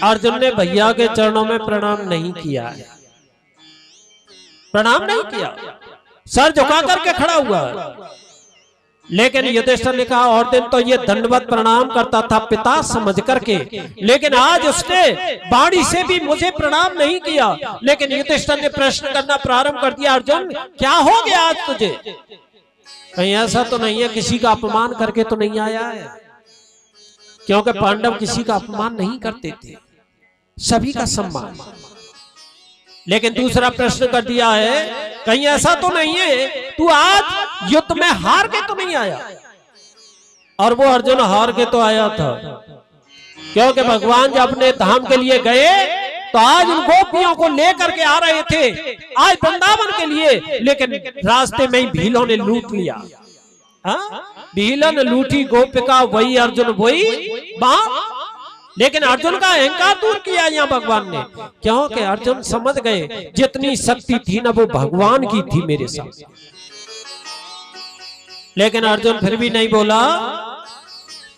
A: अर्जुन ने भैया के चरणों में प्रणाम नहीं किया है, प्रणाम नहीं किया, सर झुका करके खड़ा हुआ है। लेकिन युधिष्ठिर ने कहा और दिन तो ये दंडवत प्रणाम करता था पिता समझ करके, लेकिन आज उसने बाणी से भी मुझे प्रणाम नहीं किया। लेकिन युधिष्ठिर ने प्रश्न करना प्रारंभ कर दिया, अर्जुन क्या हो गया आज तुझे? कहीं ऐसा तो नहीं है किसी का अपमान करके तो नहीं आया है? क्योंकि पांडव किसी का अपमान नहीं करते थे, सभी का सम्मान। लेकिन दूसरा प्रश्न कर दिया है, कहीं ऐसा तो नहीं है तू आज युद्ध में हार के तो नहीं आया? और वो अर्जुन हार के तो आया था, क्योंकि भगवान जब अपने धाम के लिए गए तो आज उन गोपियों को लेकर के आ रहे थे आज वृंदावन के लिए, लेकिन रास्ते में ही भीलों ने लूट लिया। भीलन लूटी गोपिका वही अर्जुन वही बाण। लेकिन अर्जुन का अहंकार दूर किया यहाँ भगवान ने, क्योंकि अर्जुन समझ गए जितनी शक्ति थी ना वो भगवान की थी मेरे साथ। लेकिन अर्जुन फिर भी नहीं बोला।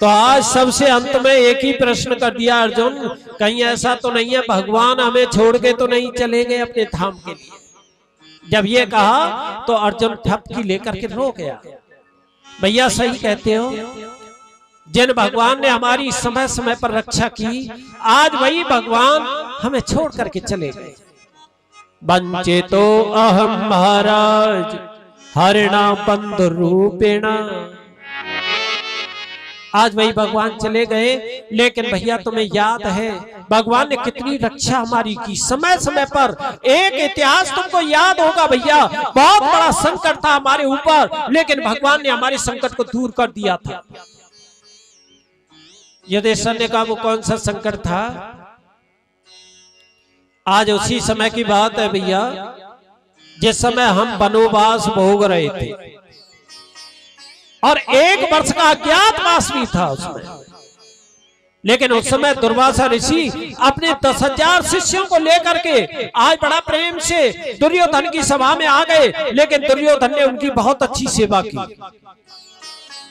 A: तो आज सबसे अंत में एक ही प्रश्न कर दिया अर्जुन, कहीं ऐसा तो नहीं है भगवान हमें छोड़ के तो नहीं चले गए अपने धाम के लिए? जब ये कहा तो अर्जुन ठपकी लेकर के रो गया। भैया सही कहते हो, जिन भगवान ने हमारी समय समय पर रक्षा की, आज वही भगवान हमें छोड़ करके चले गए। वंचितो अहम महाराज हरिणा बंधु रूपेणा। आज वही भगवान चले गए, लेकिन भैया तुम्हें याद है भगवान ने कितनी रक्षा हमारी की समय समय पर। एक इतिहास तुमको याद होगा भैया, बहुत बड़ा संकट था हमारे ऊपर, लेकिन भगवान ने हमारे संकट को दूर कर दिया था। युधिष्ठिर ने कहा वो कौन सा संकट था? आज उसी समय की बात है भैया, जिस समय हम वनवास भोग रहे थे और 1 वर्ष का अज्ञातवास भी था उसमें। लेकिन उस समय दुर्वासा ऋषि अपने 10,000 शिष्यों को लेकर के आज बड़ा प्रेम से दुर्योधन की सभा में आ गए। लेकिन दुर्योधन ने उनकी बहुत अच्छी सेवा की।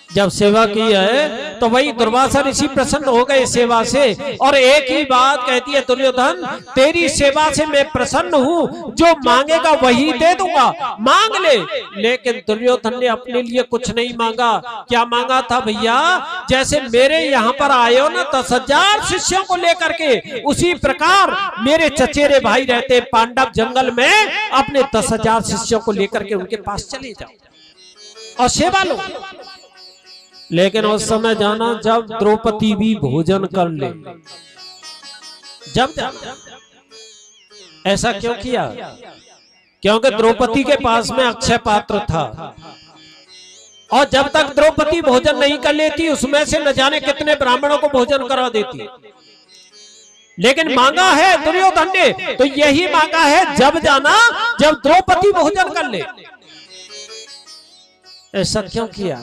A: जब सेवा की है तो वही दुर्वासा ऋषि प्रसन्न हो गए सेवा से, और एक ही बात कहती है दुर्योधन तेरी सेवा से मैं प्रसन्न हूँ, जो मांगेगा वही दे दूंगा, मांग ले। लेकिन दुर्योधन ने अपने लिए कुछ नहीं मांगा। क्या मांगा था भैया? जैसे मेरे यहाँ पर आए हो ना 10,000 शिष्यों को लेकर के, उसी प्रकार मेरे चचेरे भाई रहते पांडव जंगल में, अपने 10,000 शिष्यों को लेकर के उनके पास चले जाओ और सेवा लो। लेकिन उस समय जाना जब द्रौपदी भी भोजन कर ले, जब ऐसा क्यों किया? क्योंकि द्रौपदी के पास में अक्षय पात्र था, और जब तक द्रौपदी भोजन नहीं कर लेती उसमें से न जाने कितने ब्राह्मणों को भोजन करा देती। लेकिन मांगा है दुर्योधन ने तो यही मांगा है, जब जाना जब द्रौपदी भोजन कर ले। ऐसा क्यों किया?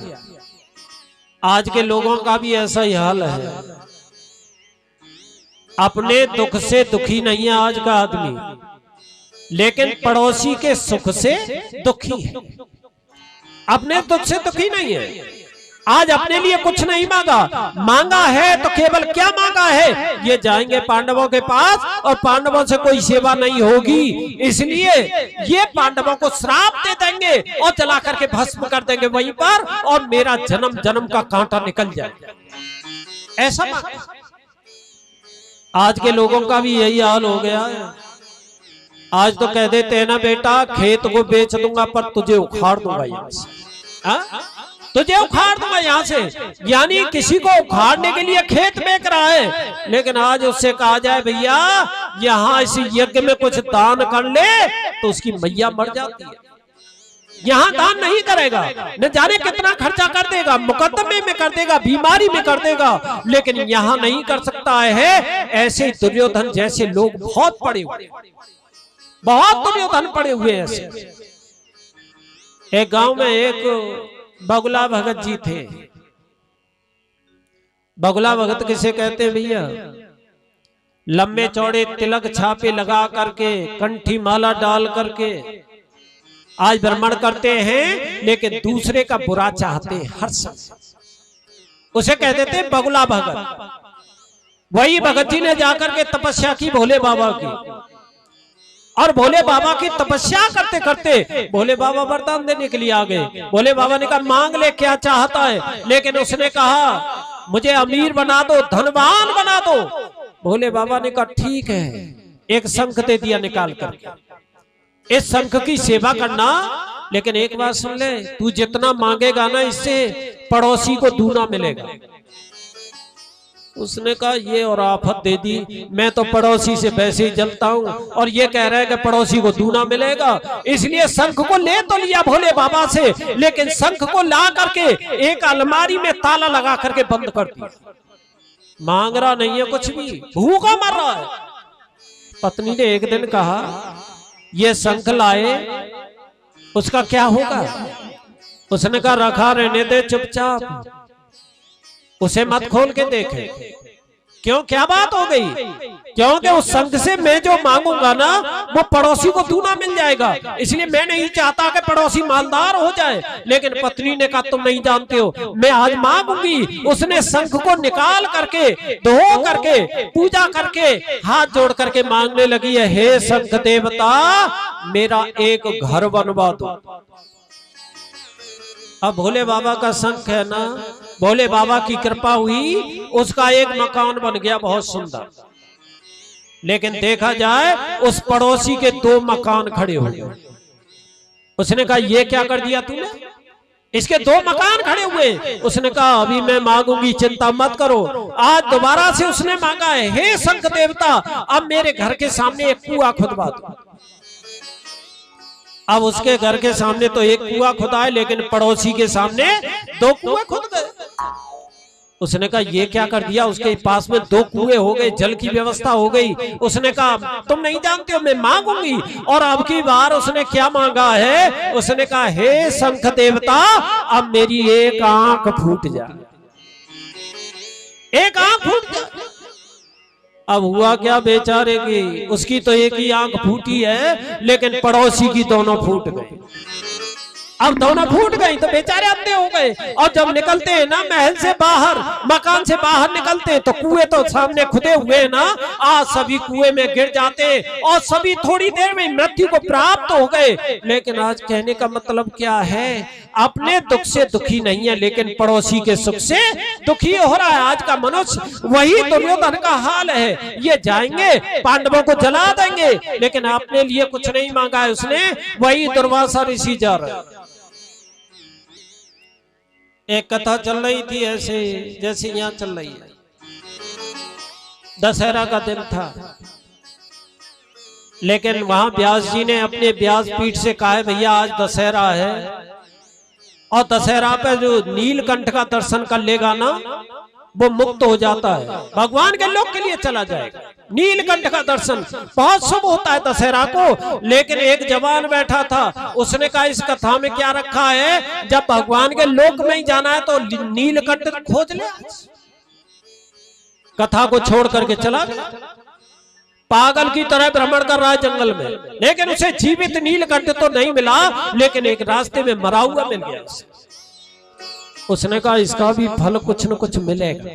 A: आज के लोगों का भी ऐसा ही हाल है, अपने दुख से दुखी नहीं है आज का आदमी, लेकिन पड़ोसी के सुख से दुखी है। अपने दुख से दुखी नहीं है। आज अपने लिए कुछ नहीं मांगा, मांगा है तो केवल क्या मांगा है? ये जाएंगे पांडवों के पास और पांडवों से कोई सेवा नहीं होगी, इसलिए ये पांडवों को श्राप दे देंगे और जला करके भस्म कर देंगे वहीं पर, और मेरा जन्म जन्म का कांटा निकल जाएगा। ऐसा मांगा। आज के लोगों का भी यही हाल हो गया है। आज तो कह देते हैं ना बेटा खेत को बेच दूंगा पर तुझे उखाड़ दूंगा यहाँ से, तुझे उखाड़ दूंगा यहाँ से। यानी किसी को उखाड़ने के लिए खेत बेच रहा है। लेकिन आज उससे कहा जाए भैया यहाँ इस यज्ञ में कुछ दान कर ले तो उसकी मैया मर जाती है। यहाँ दान नहीं करेगा, न जाने कितना खर्चा कर देगा, मुकदमे में कर देगा, बीमारी में कर देगा, लेकिन यहाँ नहीं कर सकता है। ऐसे दुर्योधन जैसे लोग बहुत पड़े हुए, बहुत दुर्योधन पड़े हुए ऐसे। एक गांव में एक बगुला भगत जी थे। बगुला भगत किसे कहते हैं भैया? लंबे चौड़े तिलक छापे लगा करके, कंठी माला डाल करके आज भ्रमण करते हैं, लेकिन दूसरे का बुरा चाहते हैं हर समय। उसे कहते थे बगुला भगत। वही भगत जी ने जाकर के तपस्या की भोले बाबा की, और भोले बाबा की तपस्या करते करते भोले बाबा वरदान देने के लिए आ गए। भोले बाबा ने कहा मांग ले क्या चाहता है, लेकिन उसने कहा मुझे अमीर बना दो, धनवान बना दो। भोले बाबा ने कहा ठीक है, एक शंख दे दिया निकाल कर। इस शंख की सेवा करना, लेकिन एक बात सुन ले, तू जितना मांगेगा ना इससे पड़ोसी को दूना मिलेगा। उसने कहा ये और आफत दे दी, मैं तो पड़ोसी से वैसे ही जलता हूं और ये कह रहा है कि पड़ोसी को दूना मिलेगा। इसलिए शंख को ले तो लिया भोले बाबा से, लेकिन शंख को ला करके एक अलमारी में ताला लगा करके बंद कर दिया। मांग रहा नहीं है कुछ भी, भूखा मर रहा है। पत्नी ने एक दिन कहा ये शंख लाए, उसका क्या होगा? उसने कहा रखा रहने दे चुपचाप, उसे मत खोल के देखे। क्यों, क्या बात हो गई? क्योंकि उस शंख से मैं जो मांगूंगा ना वो पड़ोसी को दूना मिल जाएगा, इसलिए मैं नहीं चाहता कि पड़ोसी मालदार हो जाए। लेकिन पत्नी ने कहा तुम नहीं जानते हो, मैं आज मांगूंगी। उसने शंख को निकाल करके, धो करके, पूजा करके, हाथ जोड़ करके मांगने लगी है, हे शंख देवता मेरा एक घर बनवा दो। अब भोले बाबा का शंख है ना, भोले बाबा की कृपा हुई, उसका एक मकान बन गया बहुत सुंदर। लेकिन देखा जाए उस पड़ोसी के 2 मकान खड़े हो गए। उसने कहा ये क्या कर दिया तूने, इसके 2 मकान खड़े हुए। उसने कहा अभी मैं मांगूंगी, चिंता मत करो। आज दोबारा से उसने मांगा है, हे शंख देवता अब मेरे घर के सामने एक कुआं खुदवा दो। अब उसके घर के सामने तो एक कुआं खुदा है, लेकिन पड़ोसी के सामने 2 कुएं खुद गए। उसने कहा ये क्या कर दिया, उसके पास में 2 कुएं हो गए, जल की व्यवस्था हो गई। उसने कहा तुम नहीं जानते हो, मैं मांगूंगी। और अब की बार उसने क्या मांगा है, उसने कहा हे शंख देवता अब मेरी एक आंख फूट जाए, एक आंख फूट जाए। अब हुआ क्या बेचारे की, उसकी तो एक ही आंख फूटी है, लेकिन पड़ोसी की दोनों फूट गई। अब दोनों फूट गई तो बेचारे अंधे हो गए। और जब निकलते हैं ना महल से बाहर, मकान से बाहर निकलते हैं तो कुएं तो सामने खुदे हुए ना, आज सभी कुएं में गिर जाते और सभी थोड़ी देर में मृत्यु को प्राप्त हो गए। लेकिन आज कहने का मतलब क्या है, अपने दुख से दुखी नहीं है, लेकिन पड़ोसी के सुख से दुखी हो रहा है। आज का मनुष्य वही दुर्योधन का हाल है। ये जाएंगे पांडवों को जला देंगे, लेकिन अपने लिए कुछ नहीं मांगा है उसने। वही दुर्वासा ऋषि जा रहा है। एक कथा चल रही थी ऐसे जैसे यहाँ चल रही है। दशहरा का दिन था, लेकिन वहां व्यास जी ने अपने व्यास पीठ से कहा है भैया आज दशहरा है, और दशहरा पे जो नीलकंठ का दर्शन कर लेगा ना वो मुक्त हो जाता है, भगवान के लोक के लिए चला जाएगा। नीलकंठ का दर्शन बहुत शुभ होता है दशहरा को। लेकिन एक जवान बैठा था, उसने कहा इस कथा में क्या रखा है, जब भगवान के लोक में ही जाना है तो नीलकंठ खोज ले। कथा को छोड़ करके चला गया, पागल की तरह भ्रमण कर रहा है जंगल में, लेकिन उसे जीवित नीलकंठ तो नहीं मिला, लेकिन एक रास्ते में मरा हुआ मिल गया उसे। उसने कहा इसका भी फल कुछ न कुछ मिलेगा।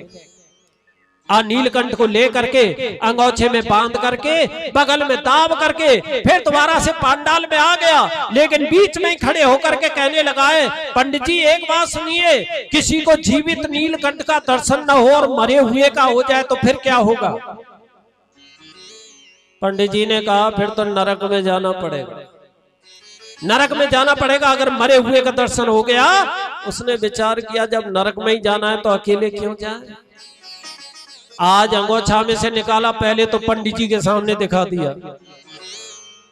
A: नीलकंठ को ले करके अंगोछे में बांध करके बगल में दाब करके फिर दोबारा से पांडाल में आ गया। लेकिन बीच में ही खड़े होकर के कहने लगा है, पंडित जी एक बात सुनिए, किसी को जीवित नीलकंठ का दर्शन न हो और मरे हुए का हो जाए तो फिर क्या होगा। पंडित जी ने कहा फिर तो नरक में जाना पड़ेगा, नरक में जाना पड़ेगा अगर मरे हुए का दर्शन हो गया। उसने विचार किया जब नरक में ही जाना है तो अकेले क्यों जाए। आज अंगोछा में से निकाला, पहले तो पंडित जी के सामने दिखा दिया,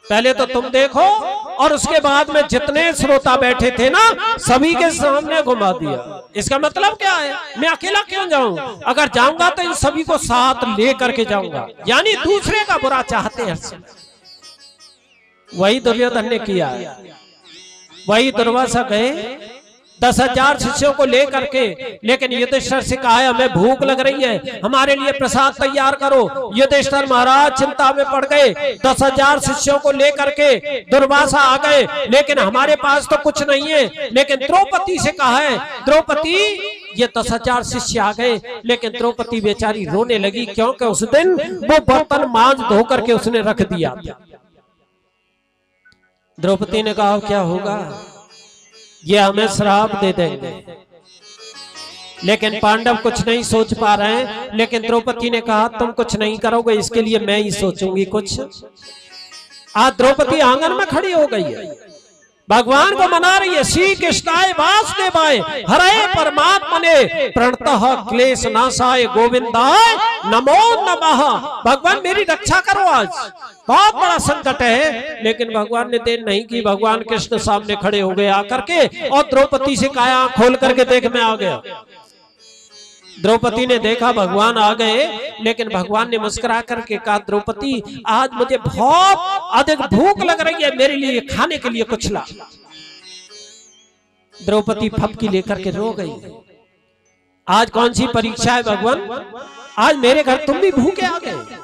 A: पहले तो तुम देखो और उसके बाद में जितने श्रोता बैठे थे ना सभी के सामने घुमा दिया। इसका मतलब क्या है, मैं अकेला क्यों जाऊं, अगर जाऊंगा तो इन सभी को साथ ले करके जाऊंगा, यानी दूसरे का बुरा चाहते हैं। वही दुर्योधन ने किया। वही दुर्वासा गए 10,000 शिष्यों को लेकर के, लेकिन युधिष्ठिर से कहा हमें भूख लग रही है, हमारे लिए प्रसाद तैयार करो। युधिष्ठिर महाराज चिंता में पड़ गए। 10,000 शिष्यों को लेकर के दुर्वासा आ गए, लेकिन हमारे पास तो कुछ नहीं है। लेकिन द्रौपदी से कहा है, द्रौपदी ये 10,000 शिष्य आ गए, लेकिन द्रौपदी बेचारी रोने लगी, क्योंकि उस दिन वो बर्तन मांज धो करके उसने रख दिया। द्रौपदी ने कहा क्या होगा, ये हमें श्राप दे देंगे। लेकिन पांडव कुछ नहीं सोच पा रहे हैं। लेकिन द्रौपदी ने कहा तुम कुछ नहीं करोगे, इसके लिए मैं ही सोचूंगी कुछ। आज द्रौपदी आंगन में खड़ी हो गई है, भगवान को मना रही है। श्री कृष्णाय वासुदेवाय हरे परमात्मने प्रणतः क्लेश नाशाय गोविंदाय नमो नमः। भगवान मेरी रक्षा करो, आज बहुत बड़ा संकट है। लेकिन भगवान ने देर नहीं की, भगवान कृष्ण सामने खड़े हो गए आकर के, और द्रौपदी से कहा आंख खोल करके देख मैं आ गया। द्रौपदी ने देखा भगवान आ गए, लेकिन भगवान ने मुस्कुरा करके कहा द्रौपदी आज मुझे बहुत अधिक भूख लग रही है, मेरे लिए खाने के लिए कुछ ला। द्रौपदी फपकी लेकर के रो गई। आज कौन सी परीक्षा है भगवान, आज मेरे घर तुम भी भूखे आ गए।